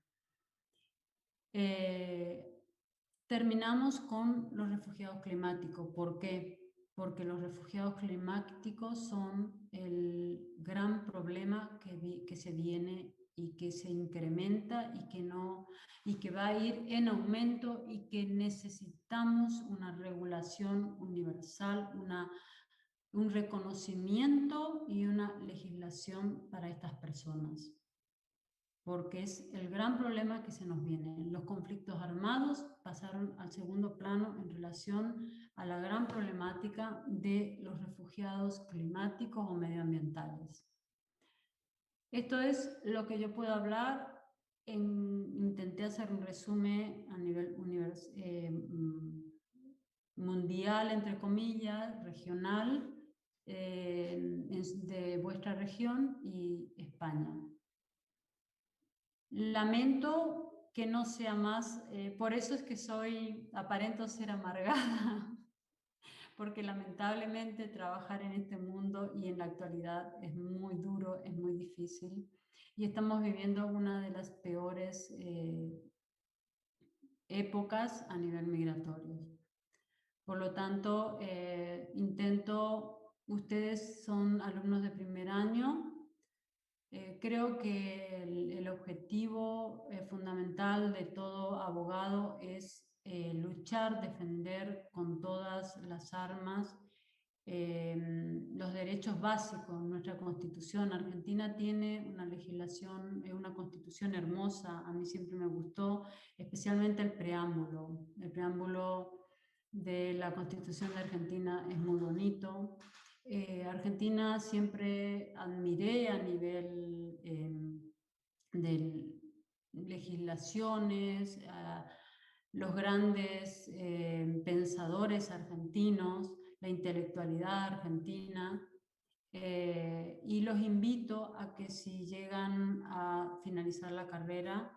Terminamos con los refugiados climáticos. ¿Por qué? Porque los refugiados climáticos son el gran problema que se viene y que se incrementa y que va a ir en aumento y que necesitamos una regulación universal, un reconocimiento y una legislación para estas personas. Porque es el gran problema que se nos viene. Los conflictos armados pasaron al segundo plano en relación a la gran problemática de los refugiados climáticos o medioambientales. Esto es lo que yo puedo hablar. Intenté hacer un resumen a nivel mundial, entre comillas, regional, de vuestra región y España. Lamento que no sea más, por eso es que aparento ser amargada, porque lamentablemente trabajar en este mundo y en la actualidad es muy duro, es muy difícil, y estamos viviendo una de las peores épocas a nivel migratorio. Por lo tanto, ustedes son alumnos de primer año. Creo que el objetivo fundamental de todo abogado es luchar, defender con todas las armas los derechos básicos. Nuestra Constitución argentina tiene una legislación, una Constitución hermosa. A mí siempre me gustó, especialmente el preámbulo. El preámbulo de la Constitución de Argentina es muy bonito. Argentina siempre admiré a nivel de legislaciones, los grandes pensadores argentinos, la intelectualidad argentina, y los invito a que si llegan a finalizar la carrera,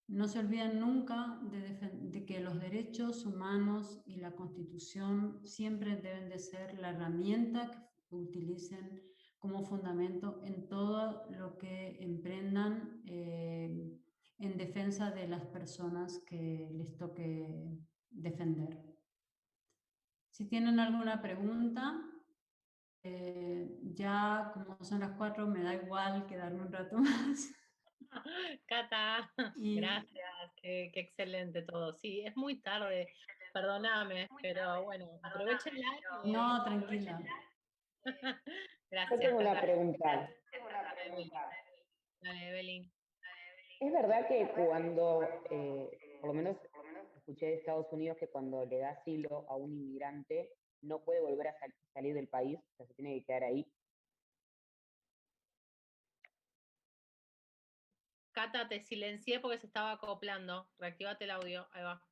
no se olviden nunca de que los derechos humanos y la Constitución siempre deben de ser la herramienta que utilicen como fundamento en todo lo que emprendan en defensa de las personas que les toque defender. Si tienen alguna pregunta, ya como son las 4, me da igual quedarme un rato más. Cata, gracias, qué excelente todo. Sí, es muy tarde, perdóname, pero bueno, aprovechenla. No, tranquila. Gracias. Yo tengo una pregunta. Dale, Evelyn. ¿Es verdad que cuando, por lo menos escuché de Estados Unidos, que cuando le da asilo a un inmigrante no puede volver a salir del país, o sea, se tiene que quedar ahí? Cata, te silencié porque se estaba acoplando. Reactivate el audio, ahí va.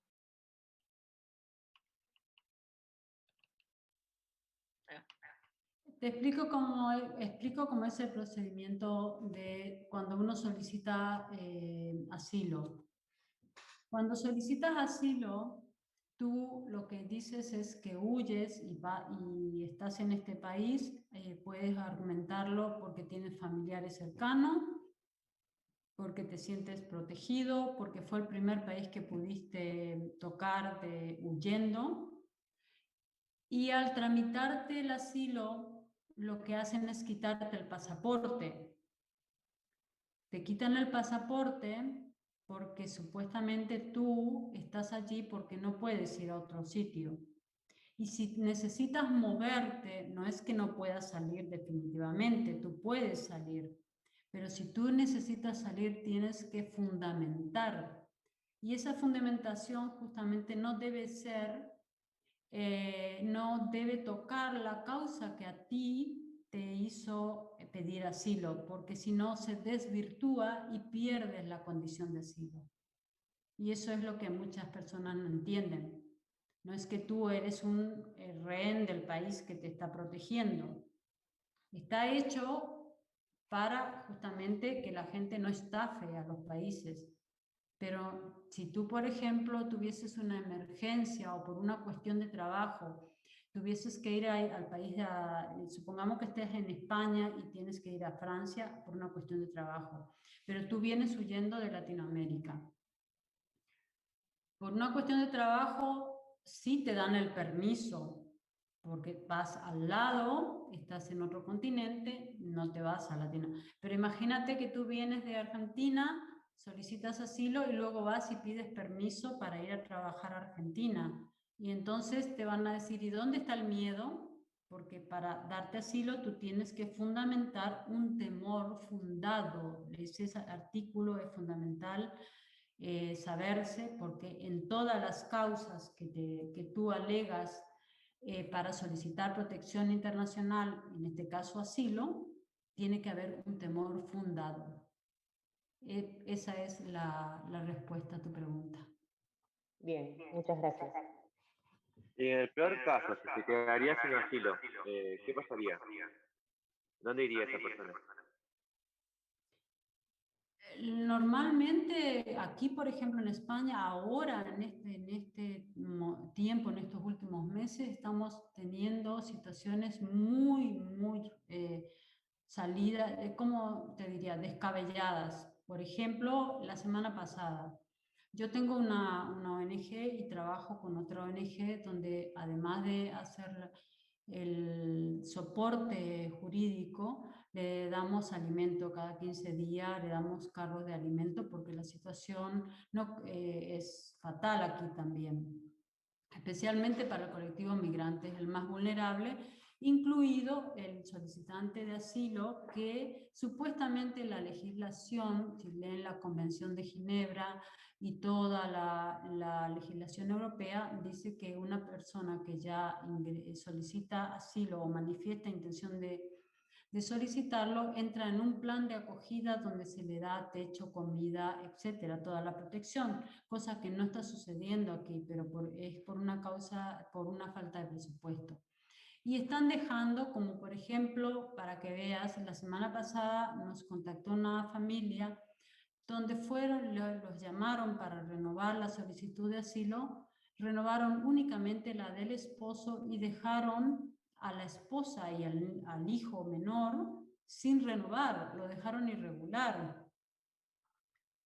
Te explico cómo es el procedimiento de cuando uno solicita asilo. Cuando solicitas asilo, tú lo que dices es que huyes y estás en este país, puedes argumentarlo porque tienes familiares cercanos, porque te sientes protegido, porque fue el primer país que pudiste tocar huyendo. Y al tramitarte el asilo, lo que hacen es quitarte el pasaporte. Te quitan el pasaporte porque supuestamente tú estás allí porque no puedes ir a otro sitio. Y si necesitas moverte, no es que no puedas salir definitivamente, tú puedes salir. Pero si tú necesitas salir, tienes que fundamentar. Y esa fundamentación justamente no debe ser, no debe tocar la causa que a ti te hizo pedir asilo, porque si no se desvirtúa y pierdes la condición de asilo. Y eso es lo que muchas personas no entienden. No es que tú eres un rehén del país que te está protegiendo. Está hecho para justamente que la gente no estafe a los países. Pero si tú, por ejemplo, tuvieses una emergencia o por una cuestión de trabajo, tuvieses que ir al país, supongamos que estés en España y tienes que ir a Francia por una cuestión de trabajo, pero tú vienes huyendo de Latinoamérica. Por una cuestión de trabajo, sí te dan el permiso, porque vas al lado, estás en otro continente, no te vas a Latinoamérica. Pero imagínate que tú vienes de Argentina, solicitas asilo y luego vas y pides permiso para ir a trabajar a Argentina. Y entonces te van a decir, ¿y dónde está el miedo? Porque para darte asilo tú tienes que fundamentar un temor fundado. Ese artículo es fundamental. Saberse, porque en todas las causas que tú alegas para solicitar protección internacional, en este caso asilo, tiene que haber un temor fundado. Esa es la respuesta a tu pregunta. Bien, muchas gracias. Y en el peor caso, si te quedarías sin asilo, ¿qué pasaría? ¿Dónde iría esa persona? Normalmente aquí, por ejemplo, en España, ahora en este tiempo, en estos últimos meses, estamos teniendo situaciones muy salidas, ¿cómo te diría? Descabelladas. Por ejemplo, la semana pasada, yo tengo una ONG y trabajo con otra ONG donde además de hacer el soporte jurídico, le damos alimento cada 15 días, le damos cargos de alimento porque la situación es fatal aquí también, especialmente para el colectivo migrante, es el más vulnerable, incluido el solicitante de asilo, que supuestamente la legislación, si leen la Convención de Ginebra y toda la legislación europea, dice que una persona que ya solicita asilo o manifiesta intención de solicitarlo, entra en un plan de acogida donde se le da techo, comida, etcétera, toda la protección, cosa que no está sucediendo aquí, pero es por una causa, por una falta de presupuesto. Y están dejando, como por ejemplo, para que veas, la semana pasada nos contactó una familia donde los llamaron para renovar la solicitud de asilo, renovaron únicamente la del esposo y dejaron a la esposa y al hijo menor sin renovar, lo dejaron irregular.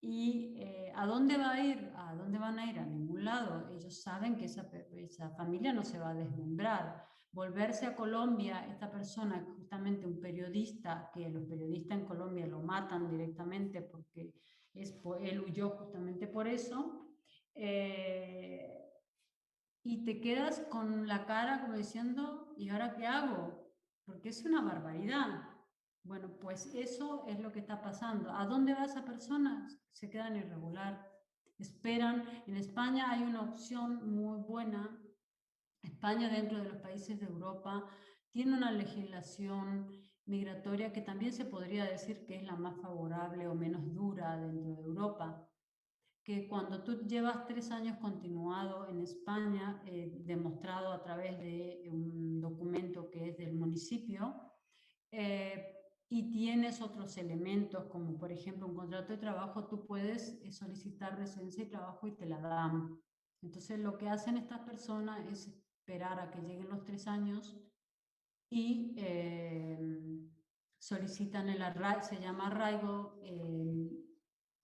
¿Y a dónde va a ir? ¿A dónde van a ir? A ningún lado. Ellos saben que esa familia no se va a desmembrar. Volverse a Colombia, esta persona, justamente un periodista, que los periodistas en Colombia lo matan directamente porque él huyó justamente por eso, y te quedas con la cara como diciendo, ¿y ahora qué hago? Porque es una barbaridad. Bueno, pues eso es lo que está pasando. ¿A dónde va esa persona? Se quedan irregular. Esperan. En España hay una opción muy buena. España, dentro de los países de Europa, tiene una legislación migratoria que también se podría decir que es la más favorable o menos dura dentro de Europa, que cuando tú llevas 3 años continuado en España, demostrado a través de un documento que es del municipio, y tienes otros elementos, como por ejemplo un contrato de trabajo, tú puedes solicitar residencia y trabajo y te la dan. Entonces lo que hacen estas personas es esperar a que lleguen los 3 años y solicitan el arraigo, se llama arraigo,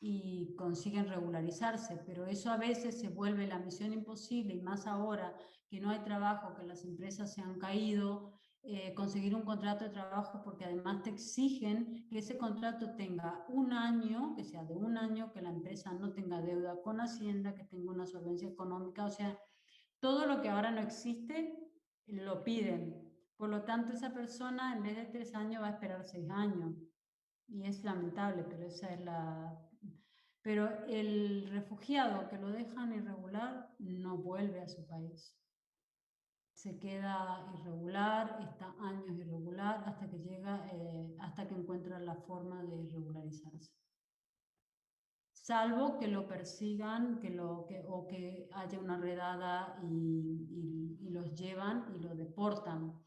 y consiguen regularizarse, pero eso a veces se vuelve la misión imposible, y más ahora que no hay trabajo, que las empresas se han caído, conseguir un contrato de trabajo, porque además te exigen que ese contrato tenga un año, que sea de un año, que la empresa no tenga deuda con Hacienda, que tenga una solvencia económica, o sea, todo lo que ahora no existe, lo piden. Por lo tanto, esa persona en vez de 3 años va a esperar 6 años. Y es lamentable, pero esa es la... Pero el refugiado que lo dejan irregular no vuelve a su país. Se queda irregular, está años irregular hasta que llega, hasta que encuentra la forma de regularizarse. Salvo que lo persigan, o que haya una redada y los llevan y lo deportan.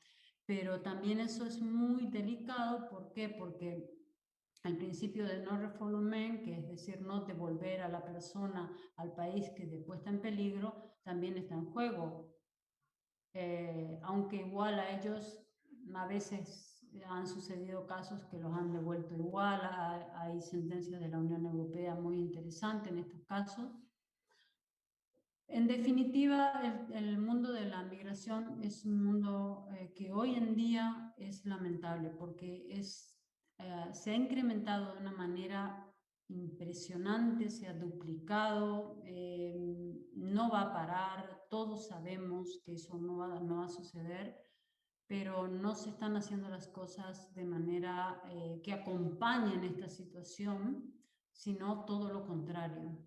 Pero también eso es muy delicado, ¿por qué? Porque el principio de no refoulement, que es decir, no devolver a la persona al país que después está en peligro, también está en juego. Aunque igual a ellos a veces han sucedido casos que los han devuelto igual, hay sentencias de la Unión Europea muy interesantes en estos casos. En definitiva, el mundo de la migración es un mundo que hoy en día es lamentable, porque se ha incrementado de una manera impresionante, se ha duplicado, no va a parar, todos sabemos que eso no va a suceder, pero no se están haciendo las cosas de manera que acompañen esta situación, sino todo lo contrario.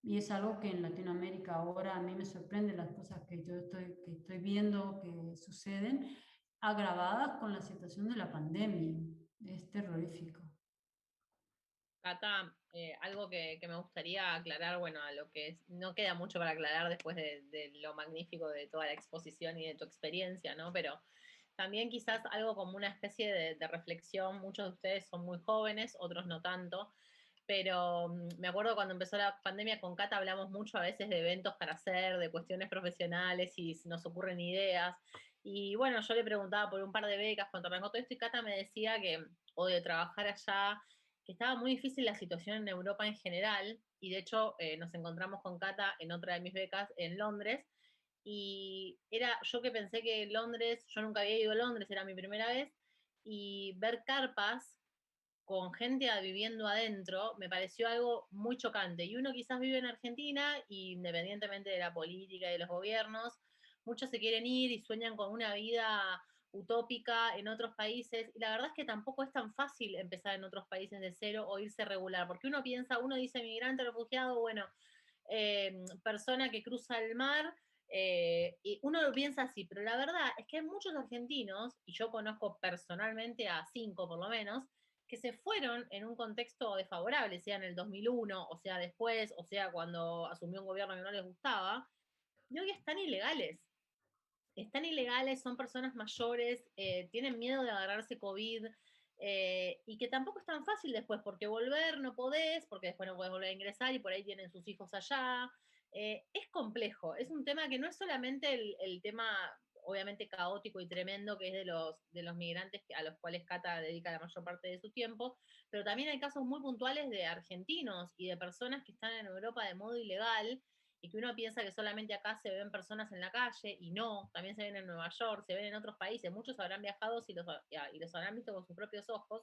Y es algo que en Latinoamérica ahora a mí me sorprende las cosas que yo estoy viendo que suceden, agravadas con la situación de la pandemia. Es terrorífico. Cata, algo que me gustaría aclarar, bueno, a lo que no queda mucho para aclarar después de lo magnífico de toda la exposición y de tu experiencia, ¿no? Pero también quizás algo como una especie de reflexión, muchos de ustedes son muy jóvenes, otros no tanto, pero me acuerdo cuando empezó la pandemia con Cata hablamos mucho a veces de eventos para hacer, de cuestiones profesionales y nos ocurren ideas. Y bueno, yo le preguntaba por un par de becas cuando arrancó todo esto y Cata me decía que, o de trabajar allá, que estaba muy difícil la situación en Europa en general, y de hecho nos encontramos con Cata en otra de mis becas en Londres, y era yo que pensé que Londres, yo nunca había ido a Londres, era mi primera vez, y ver carpas con gente viviendo adentro me pareció algo muy chocante. Y uno quizás vive en Argentina, y independientemente de la política y de los gobiernos, muchos se quieren ir y sueñan con una vida utópica en otros países, y la verdad es que tampoco es tan fácil empezar en otros países de cero o irse regular, porque uno piensa, uno dice migrante, refugiado, bueno, persona que cruza el mar, y uno lo piensa así, pero la verdad es que hay muchos argentinos, y yo conozco personalmente a 5 por lo menos, que se fueron en un contexto desfavorable, sea en el 2001, o sea después, o sea cuando asumió un gobierno que no les gustaba, y hoy están ilegales. Están ilegales, son personas mayores, tienen miedo de agarrarse COVID, y que tampoco es tan fácil después, porque volver no podés, porque después no podés volver a ingresar y por ahí tienen sus hijos allá. Es complejo, es un tema que no es solamente el tema obviamente caótico y tremendo que es de los migrantes a los cuales Cata dedica la mayor parte de su tiempo, pero también hay casos muy puntuales de argentinos y de personas que están en Europa de modo ilegal, y que uno piensa que solamente acá se ven personas en la calle, y no, también se ven en Nueva York, se ven en otros países, muchos habrán viajado y los habrán visto con sus propios ojos,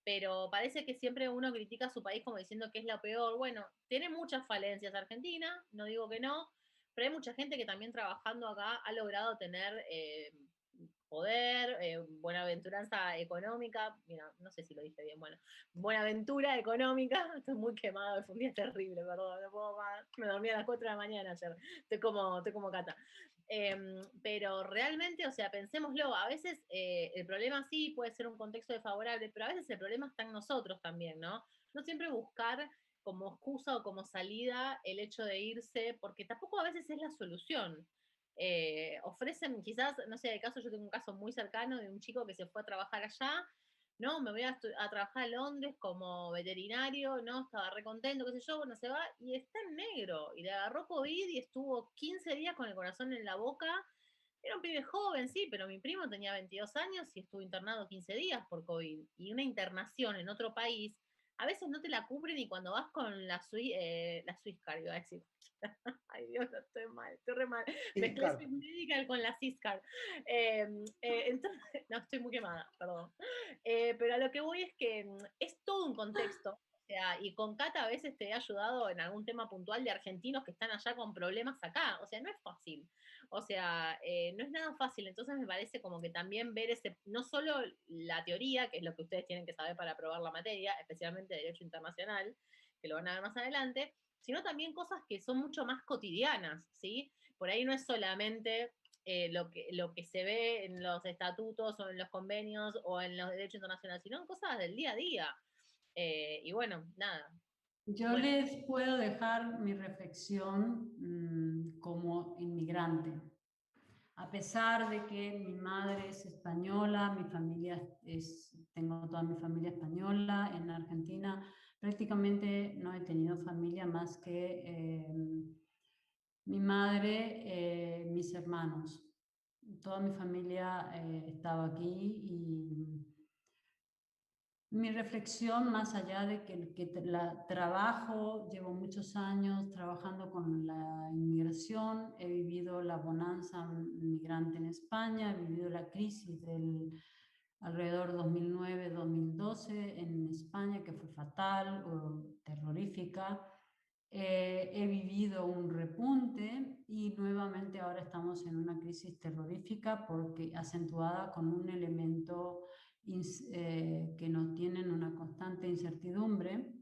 pero parece que siempre uno critica a su país como diciendo que es lo peor. Bueno, tiene muchas falencias Argentina, no digo que no, pero hay mucha gente que también trabajando acá ha logrado tener poder, buenaventuranza económica, mira, no sé si lo dije bien, bueno, buenaventura económica, estoy muy quemado, fue un día terrible, perdón, no puedo más, me dormí a las 4 de la mañana ayer, estoy como Cata. Pero realmente, o sea, pensémoslo, a veces el problema sí puede ser un contexto desfavorable, pero a veces el problema está en nosotros también, ¿no? No siempre buscar como excusa o como salida el hecho de irse, porque tampoco a veces es la solución. Ofrecen quizás, no sé, de caso, yo tengo un caso muy cercano de un chico que se fue a trabajar allá, ¿no? Me voy a trabajar a Londres como veterinario, ¿no? Estaba re contento, qué sé yo, bueno, se va y está en negro, y le agarró COVID y estuvo 15 días con el corazón en la boca. Era un pibe joven, sí, pero mi primo tenía 22 años y estuvo internado 15 días por COVID. Y una internación en otro país, a veces no te la cubren y cuando vas con la Swisscard, iba a decir, ay Dios, no estoy mal, estoy re mal, mezclé Syscard. Swiss Medical con la Swisscard. Entonces, no, estoy muy quemada, perdón. Pero a lo que voy es que es todo un contexto. O sea, y con Cata a veces te he ayudado en algún tema puntual de argentinos que están allá con problemas acá. O sea, no es fácil. O sea, no es nada fácil. Entonces me parece como que también ver no solo la teoría, que es lo que ustedes tienen que saber para aprobar la materia, especialmente Derecho Internacional, que lo van a ver más adelante, sino también cosas que son mucho más cotidianas, ¿sí? Por ahí no es solamente lo que se ve en los estatutos o en los convenios o en los derechos internacionales, sino en cosas del día a día. Y bueno, nada. Yo Bueno. les puedo dejar mi reflexión como inmigrante. A pesar de que mi madre es española, mi familia tengo toda mi familia española, en Argentina prácticamente no he tenido familia más que mi madre, mis hermanos. Toda mi familia estaba aquí y mi reflexión, más allá de que trabajo, llevo muchos años trabajando con la inmigración, he vivido la bonanza migrante en España, he vivido la crisis del alrededor 2009-2012 en España, que fue fatal, terrorífica. He vivido un repunte y nuevamente ahora estamos en una crisis terrorífica porque acentuada con un elemento que nos tienen una constante incertidumbre.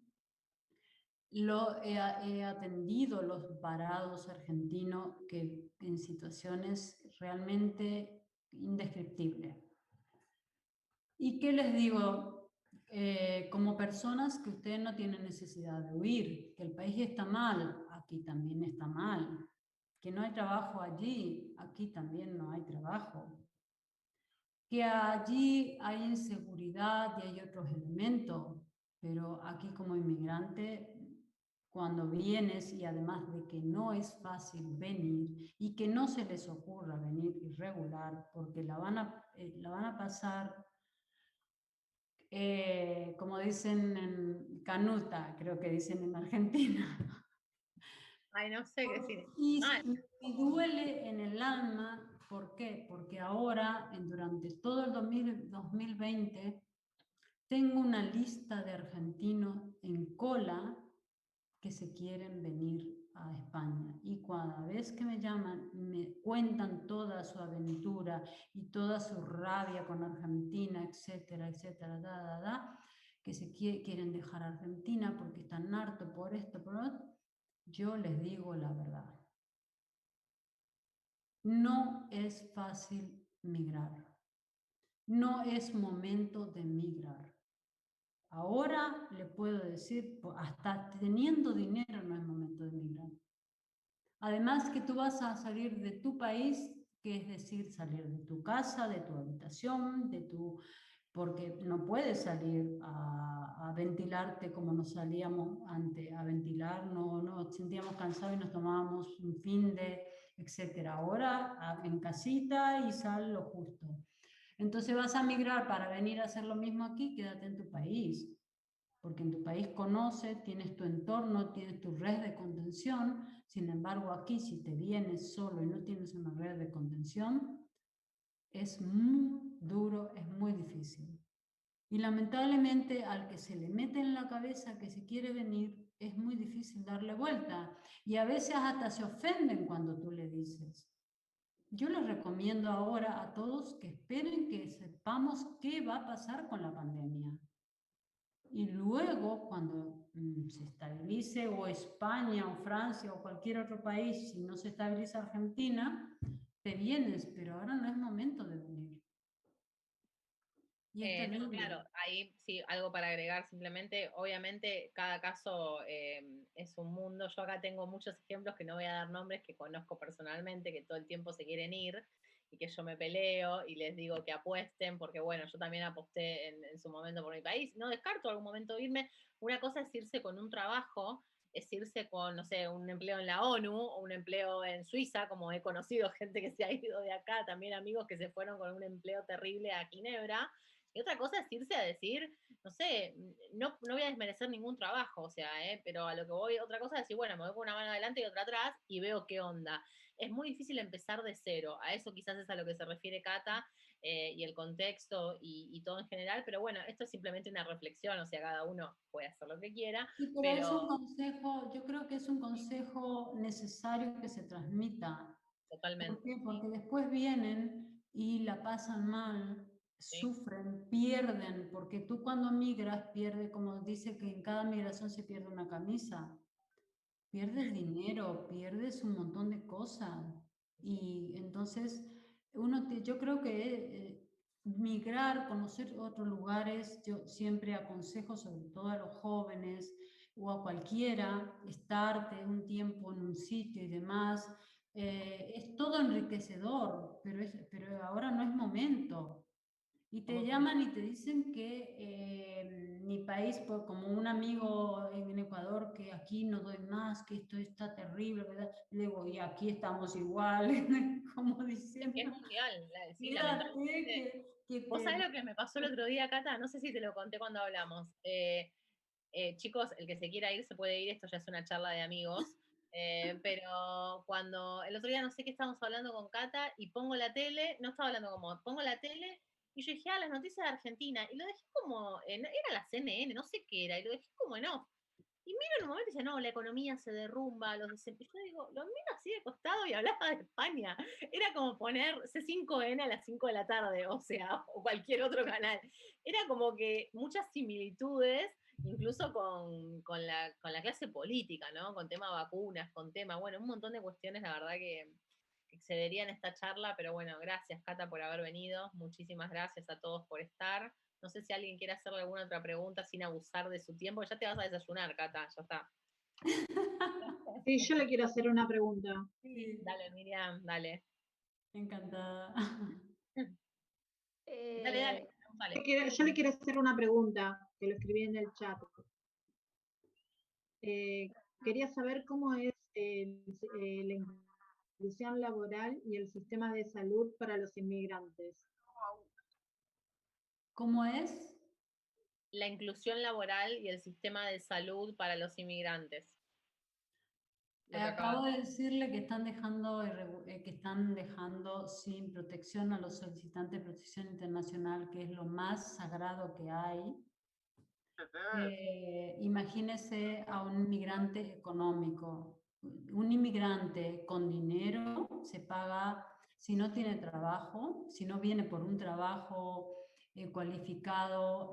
He atendido los varados argentinos que en situaciones realmente indescriptibles. ¿Y qué les digo? Como personas que ustedes no tienen necesidad de huir, que el país está mal, aquí también está mal, que no hay trabajo allí, aquí también no hay trabajo, que allí hay inseguridad y hay otros elementos, pero aquí como inmigrante, cuando vienes y además de que no es fácil venir y que no se les ocurra venir irregular porque la van a pasar, como dicen en canuta, creo que dicen en Argentina. Ay, no sé qué decir. Y me duele en el alma. ¿Por qué? Porque ahora, durante todo el 2020, tengo una lista de argentinos en cola que se quieren venir a España. Y cada vez que me llaman, me cuentan toda su aventura y toda su rabia con Argentina, etcétera, etcétera, que quieren dejar Argentina porque están hartos por esto, por lo otro. Yo les digo la verdad. No es fácil migrar. No es momento de migrar. Ahora le puedo decir, hasta teniendo dinero no es momento de migrar. Además que tú vas a salir de tu país, que es decir, salir de tu casa, de tu habitación, porque no puedes salir a ventilarte como nos salíamos antes, a ventilar, no nos sentíamos cansados y nos tomábamos un fin de, etc. Ahora en casita y sal lo justo. Entonces vas a migrar para venir a hacer lo mismo aquí, quédate en tu país, porque en tu país conoces, tienes tu entorno, tienes tu red de contención. Sin embargo, aquí si te vienes solo y no tienes una red de contención, es muy duro, es muy difícil. Y lamentablemente al que se le mete en la cabeza que se quiere venir, es muy difícil darle vuelta. Y a veces hasta se ofenden cuando tú le dices. Yo les recomiendo ahora a todos que esperen que sepamos qué va a pasar con la pandemia. Y luego, cuando se estabilice o España o Francia o cualquier otro país, si no se estabiliza Argentina, te vienes, pero ahora no es momento de venir. Y No, claro, ahí sí, algo para agregar simplemente, obviamente cada caso es un mundo, yo acá tengo muchos ejemplos que no voy a dar nombres, que conozco personalmente, que todo el tiempo se quieren ir y que yo me peleo y les digo que apuesten, porque bueno, yo también aposté en su momento por mi país, no descarto algún momento irme, una cosa es irse con un trabajo, es irse con, no sé, un empleo en la ONU o un empleo en Suiza, como he conocido gente que se ha ido de acá, también amigos que se fueron con un empleo terrible a Ginebra. Y otra cosa es irse a decir, no sé, no voy a desmerecer ningún trabajo, o sea, pero a lo que voy, otra cosa es decir, bueno, me voy con una mano adelante y otra atrás y veo qué onda. Es muy difícil empezar de cero, a eso quizás es a lo que se refiere Cata, y el contexto y todo en general, pero bueno, esto es simplemente una reflexión, o sea, cada uno puede hacer lo que quiera. Sí, pero es un consejo, yo creo que es un consejo necesario que se transmita. Totalmente. ¿Por qué? Porque después vienen y la pasan mal, Sí. sufren, pierden, porque tú cuando migras pierdes, como dice que en cada migración se pierde una camisa, pierdes dinero, pierdes un montón de cosas. Y entonces, yo creo que migrar, conocer otros lugares, yo siempre aconsejo, sobre todo a los jóvenes o a cualquiera, estar de un tiempo en un sitio y demás, es todo enriquecedor, pero ahora no es momento. Y te llaman y te dicen que mi país, pues, como un amigo en Ecuador, que aquí no doy más, que esto está terrible, ¿verdad? Le digo, y aquí estamos igual, como diciendo. Es mundial, sí, Fíjate lamentablemente. que ¿Vos sabés lo que me pasó el otro día, Cata? No sé si te lo conté cuando hablamos. Chicos, el que se quiera ir se puede ir, esto ya es una charla de amigos. Pero cuando el otro día no sé qué estábamos hablando con Cata y pongo la tele, no estaba hablando con vos, pongo la tele y yo dije, las noticias de Argentina, y lo dejé como, era la CNN, no sé qué era, y lo dejé como en off. Y miro en un momento y dice, no, la economía se derrumba, los desempleados. Yo digo, lo miro así de costado y hablaba de España. Era como poner C5N a las 5 de la tarde, o sea, o cualquier otro canal. Era como que muchas similitudes, incluso con la clase política, ¿no? Con tema vacunas, con tema, bueno, un montón de cuestiones, la verdad que excederían esta charla, pero bueno, gracias, Cata, por haber venido. Muchísimas gracias a todos por estar. No sé si alguien quiere hacerle alguna otra pregunta sin abusar de su tiempo. Ya te vas a desayunar, Cata, ya está. Sí, yo le quiero hacer una pregunta. Sí. Dale, Miriam, dale. Encantada. Dale. Yo le quiero hacer una pregunta, que lo escribí en el chat. Quería saber cómo es la inclusión laboral y el sistema de salud para los inmigrantes. ¿Cómo es? La inclusión laboral y el sistema de salud para los inmigrantes. Acabo de decirle que están dejando sin protección a los solicitantes de protección internacional, que es lo más sagrado que hay. Imagínese a un inmigrante económico. Un inmigrante con dinero se paga, si no tiene trabajo, si no viene por un trabajo cualificado,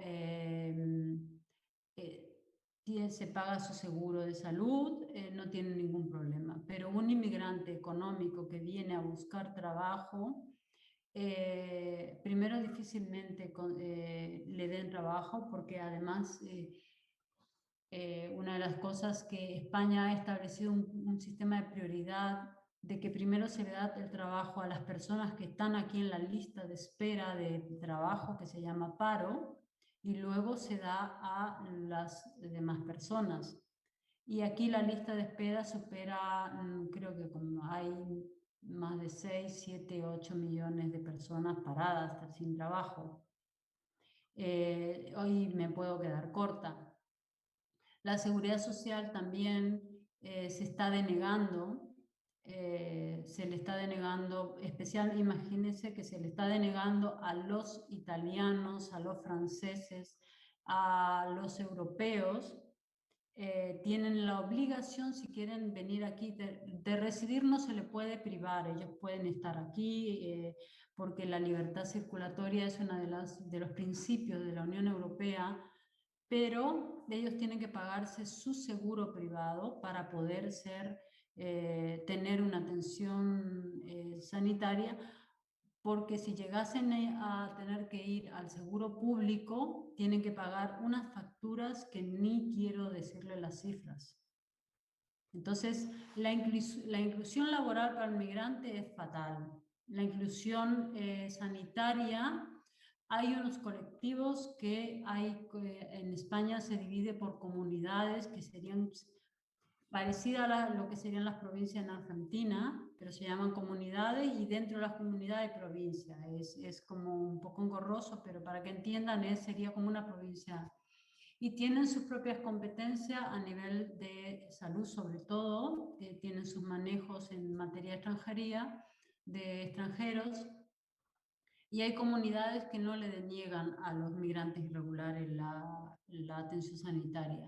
se paga su seguro de salud, no tiene ningún problema. Pero un inmigrante económico que viene a buscar trabajo, primero difícilmente le den trabajo, porque además una de las cosas que España ha establecido un sistema de prioridad de que primero se le da el trabajo a las personas que están aquí en la lista de espera de trabajo, que se llama paro, y luego se da a las demás personas. Y aquí la lista de espera supera, creo que como hay más de 6, 7, 8 millones de personas paradas sin trabajo. Hoy me puedo quedar corta. La seguridad social también se está denegando, se le está denegando, imagínense que se le está denegando a los italianos, a los franceses, a los europeos. Tienen la obligación, si quieren venir aquí, de residir no se les puede privar, ellos pueden estar aquí porque la libertad circulatoria es uno de los principios de la Unión Europea, pero ellos tienen que pagarse su seguro privado para poder tener una atención sanitaria, porque si llegasen a tener que ir al seguro público, tienen que pagar unas facturas que ni quiero decirle las cifras. Entonces, la inclusión laboral para el migrante es fatal. La inclusión sanitaria, hay unos colectivos que en España se divide por comunidades que serían parecidas a lo que serían las provincias en Argentina, pero se llaman comunidades y dentro de las comunidades hay provincias. Es como un poco engorroso, pero para que entiendan sería como una provincia y tienen sus propias competencias a nivel de salud, sobre todo, tienen sus manejos en materia de extranjería, de extranjeros, y hay comunidades que no le deniegan a los migrantes irregulares la atención sanitaria.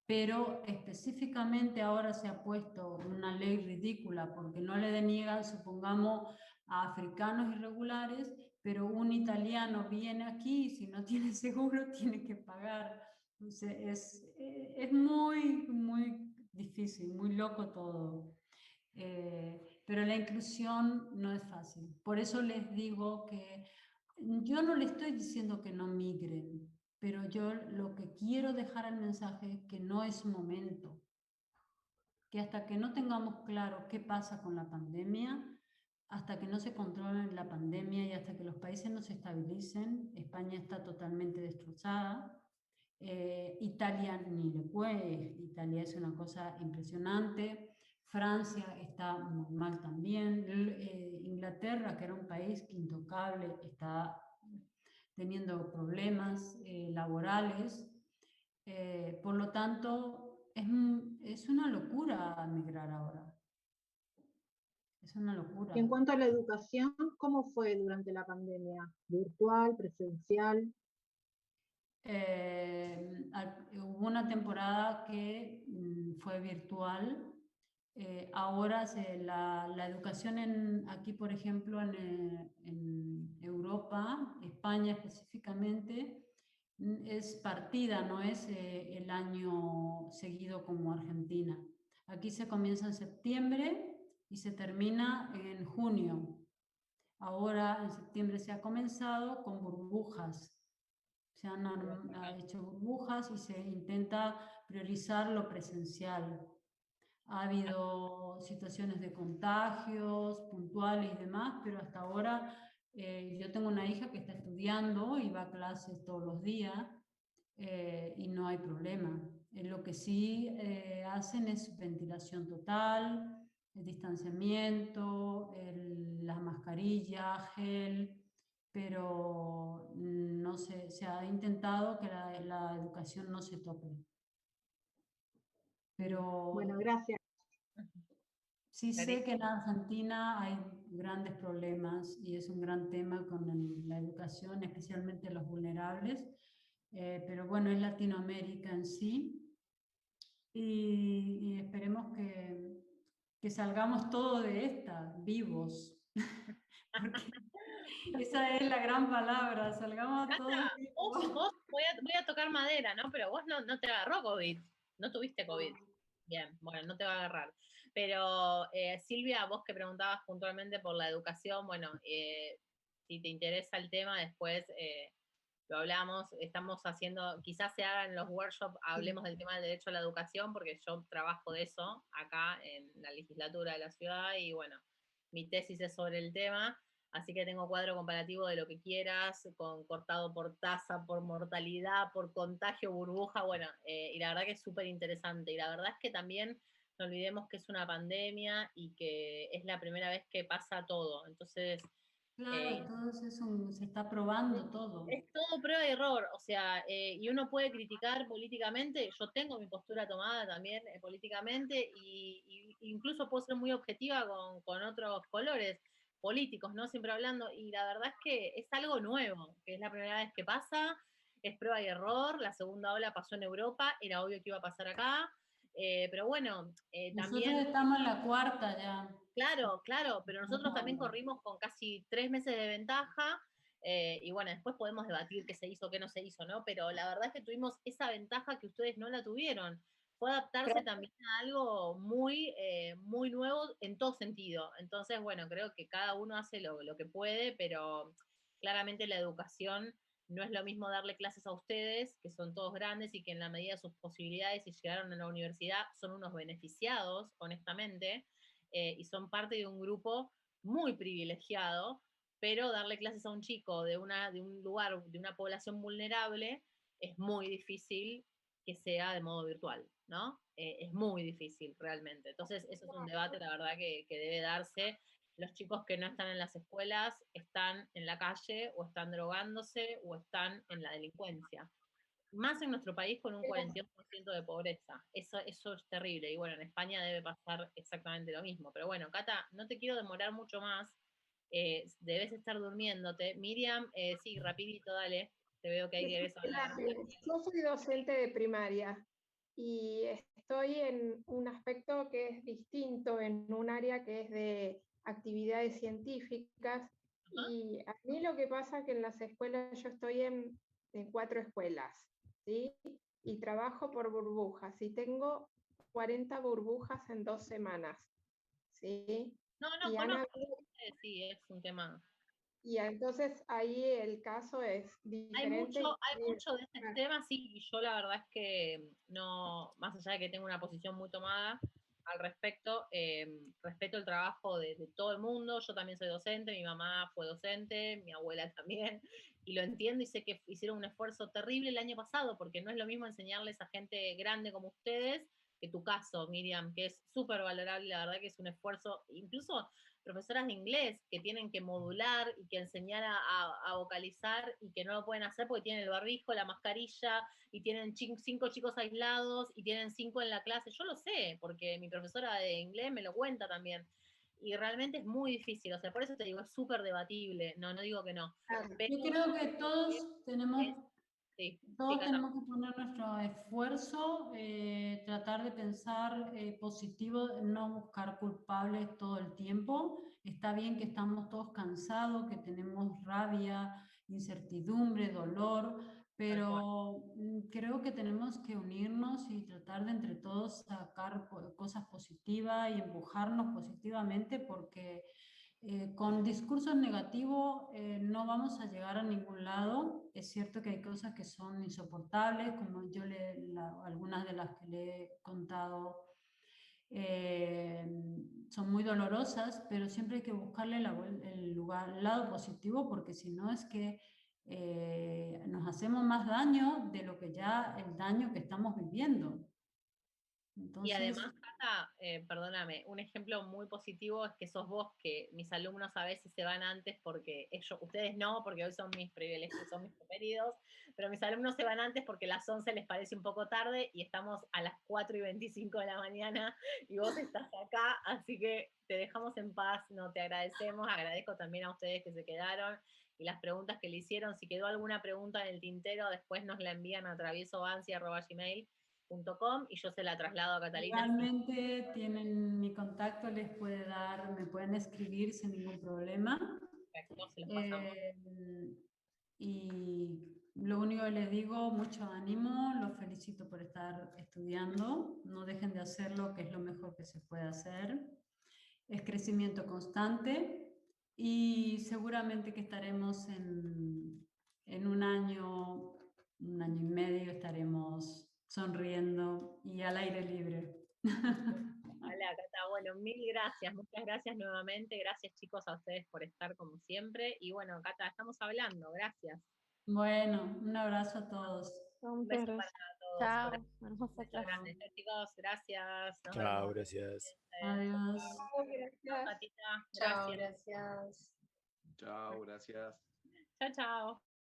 Pero específicamente ahora se ha puesto una ley ridícula porque no le deniegan, supongamos, a africanos irregulares, pero un italiano viene aquí y si no tiene seguro tiene que pagar. Entonces es muy, muy difícil, muy loco todo. Pero la inclusión no es fácil. Por eso les digo que yo no le estoy diciendo que no migren, pero yo lo que quiero dejar al mensaje es que no es momento, que hasta que no tengamos claro qué pasa con la pandemia, hasta que no se controle la pandemia y hasta que los países no se estabilicen, España está totalmente destrozada, Italia ni le puede, Italia es una cosa impresionante, Francia está muy mal también, Inglaterra, que era un país intocable, está teniendo problemas laborales. Por lo tanto, es una locura migrar ahora. Es una locura. Y en cuanto a la educación, ¿cómo fue durante la pandemia? ¿Virtual, presencial? Hubo una temporada que fue virtual. Ahora la educación aquí, por ejemplo, en Europa, España específicamente, es partida, no es el año seguido como Argentina. Aquí se comienza en septiembre y se termina en junio. Ahora en septiembre se ha comenzado con burbujas. Se han hecho burbujas y se intenta priorizar lo presencial. Ha habido situaciones de contagios puntuales y demás, pero hasta ahora yo tengo una hija que está estudiando y va a clases todos los días y no hay problema. Lo que sí hacen es ventilación total, el distanciamiento, las mascarillas, gel, pero no se ha intentado que la educación no se toque. Pero bueno, gracias. Sí sé que en Argentina hay grandes problemas y es un gran tema con la educación, especialmente los vulnerables, pero bueno, es Latinoamérica en sí y esperemos que salgamos todos de esta, vivos, porque esa es la gran palabra, salgamos todos vivos. Vos voy a tocar madera, ¿no? Pero vos no te agarró COVID, no tuviste COVID. Bien, bueno, no te va a agarrar. Pero Silvia, vos que preguntabas puntualmente por la educación, bueno, si te interesa el tema, después lo hablamos, estamos haciendo, quizás se hagan los workshops, hablemos del tema del derecho a la educación, porque yo trabajo de eso acá en la legislatura de la ciudad y bueno, mi tesis es sobre el tema, así que tengo cuadro comparativo de lo que quieras, cortado por tasa, por mortalidad, por contagio, burbuja, bueno, y la verdad que es súper interesante, y la verdad es que también no olvidemos que es una pandemia y que es la primera vez que pasa todo, entonces... Claro, todo eso se está probando todo. Es todo prueba y error, o sea, y uno puede criticar políticamente, yo tengo mi postura tomada también políticamente, y incluso puedo ser muy objetiva con otros colores políticos, ¿no? Siempre hablando, y la verdad es que es algo nuevo, que es la primera vez que pasa, es prueba y error, la segunda ola pasó en Europa, era obvio que iba a pasar acá, pero bueno, Nosotros también... estamos en la cuarta ya. Claro, claro, pero nosotros también corrimos con casi 3 meses de ventaja, y bueno, después podemos debatir qué se hizo, qué no se hizo, ¿no? Pero la verdad es que tuvimos esa ventaja que ustedes no la tuvieron. Fue adaptarse también a algo muy, muy nuevo en todo sentido. Entonces, bueno, creo que cada uno hace lo que puede, pero claramente la educación no es lo mismo darle clases a ustedes, que son todos grandes y que en la medida de sus posibilidades, si llegaron a la universidad, son unos beneficiados, honestamente, y son parte de un grupo muy privilegiado, pero darle clases a un chico de un lugar, de una población vulnerable, es muy difícil que sea de modo virtual, ¿no? Es muy difícil realmente. Entonces, eso es un debate, la verdad, que debe darse. Los chicos que no están en las escuelas están en la calle, o están drogándose, o están en la delincuencia. más en nuestro país con un 42% de pobreza. Eso es terrible. Y bueno, en España debe pasar exactamente lo mismo. Pero bueno, Cata, no te quiero demorar mucho más. Debes estar durmiéndote. Miriam, sí, rapidito, dale. Te veo que hay que hablar. Yo soy docente de primaria y estoy en un aspecto que es distinto, en un área que es de actividades científicas. Y a mí lo que pasa es que en las escuelas, yo estoy en 4 escuelas, ¿sí? Y trabajo por burbujas y tengo 40 burbujas en 2 semanas, ¿sí? No, Y conozco. Sí, es un tema. Y entonces ahí el caso es diferente. Hay mucho de ese tema, sí, y yo la verdad es que no, más allá de que tengo una posición muy tomada al respecto, respeto el trabajo de todo el mundo. Yo también soy docente, mi mamá fue docente, mi abuela también, y lo entiendo y sé que hicieron un esfuerzo terrible el año pasado, porque no es lo mismo enseñarles a gente grande como ustedes que tu caso, Miriam, que es súper valorable, la verdad que es un esfuerzo, incluso profesoras de inglés que tienen que modular y que enseñar a vocalizar y que no lo pueden hacer porque tienen el barbijo, la mascarilla y tienen 5 chicos aislados y tienen 5 en la clase. Yo lo sé, porque mi profesora de inglés me lo cuenta también. Y realmente es muy difícil, o sea, por eso te digo, es súper debatible, no digo que no. Yo creo que todos tenemos... Todos Cata. tenemos que poner nuestro esfuerzo, tratar de pensar positivo, no buscar culpables todo el tiempo. Está bien que estamos todos cansados, que tenemos rabia, incertidumbre, dolor, pero creo que tenemos que unirnos y tratar de entre todos sacar cosas positivas y empujarnos positivamente, porque con discursos negativos no vamos a llegar a ningún lado. Es cierto que hay cosas que son insoportables, como yo algunas de las que le he contado son muy dolorosas, pero siempre hay que buscarle el lado positivo, porque si no es que nos hacemos más daño de lo que ya el daño que estamos viviendo. Entonces, y además, Cata, perdóname, un ejemplo muy positivo es que sos vos, que mis alumnos a veces se van antes porque ustedes no, porque hoy son mis privilegios, son mis preferidos, pero mis alumnos se van antes porque las 11 les parece un poco tarde y estamos a las 4:25 de la mañana y vos estás acá, así que te dejamos en paz, no te agradecemos, agradezco también a ustedes que se quedaron y las preguntas que le hicieron. Si quedó alguna pregunta en el tintero, después nos la envían a traviesobansi@gmail.com y yo se la traslado a Catalina. Igualmente tienen mi contacto, me pueden escribir sin ningún problema. Perfecto, se los pasamos. Y lo único que les digo, mucho ánimo, los felicito por estar estudiando, no dejen de hacerlo, que es lo mejor que se puede hacer. Es crecimiento constante y seguramente que estaremos en un año y medio, estaremos sonriendo y al aire libre. Hola, Cata. Bueno, mil gracias, muchas gracias nuevamente. Gracias, chicos, a ustedes por estar como siempre. Y bueno, Cata, estamos hablando. Gracias. Bueno, un abrazo a todos. Un beso para todos. Chao. Muchas gracias, chicos. Gracias. Nos Chao, vemos. gracias. Adiós. Chao, Catita. Chao, Gracias. gracias. Chao, gracias. Chao, chao.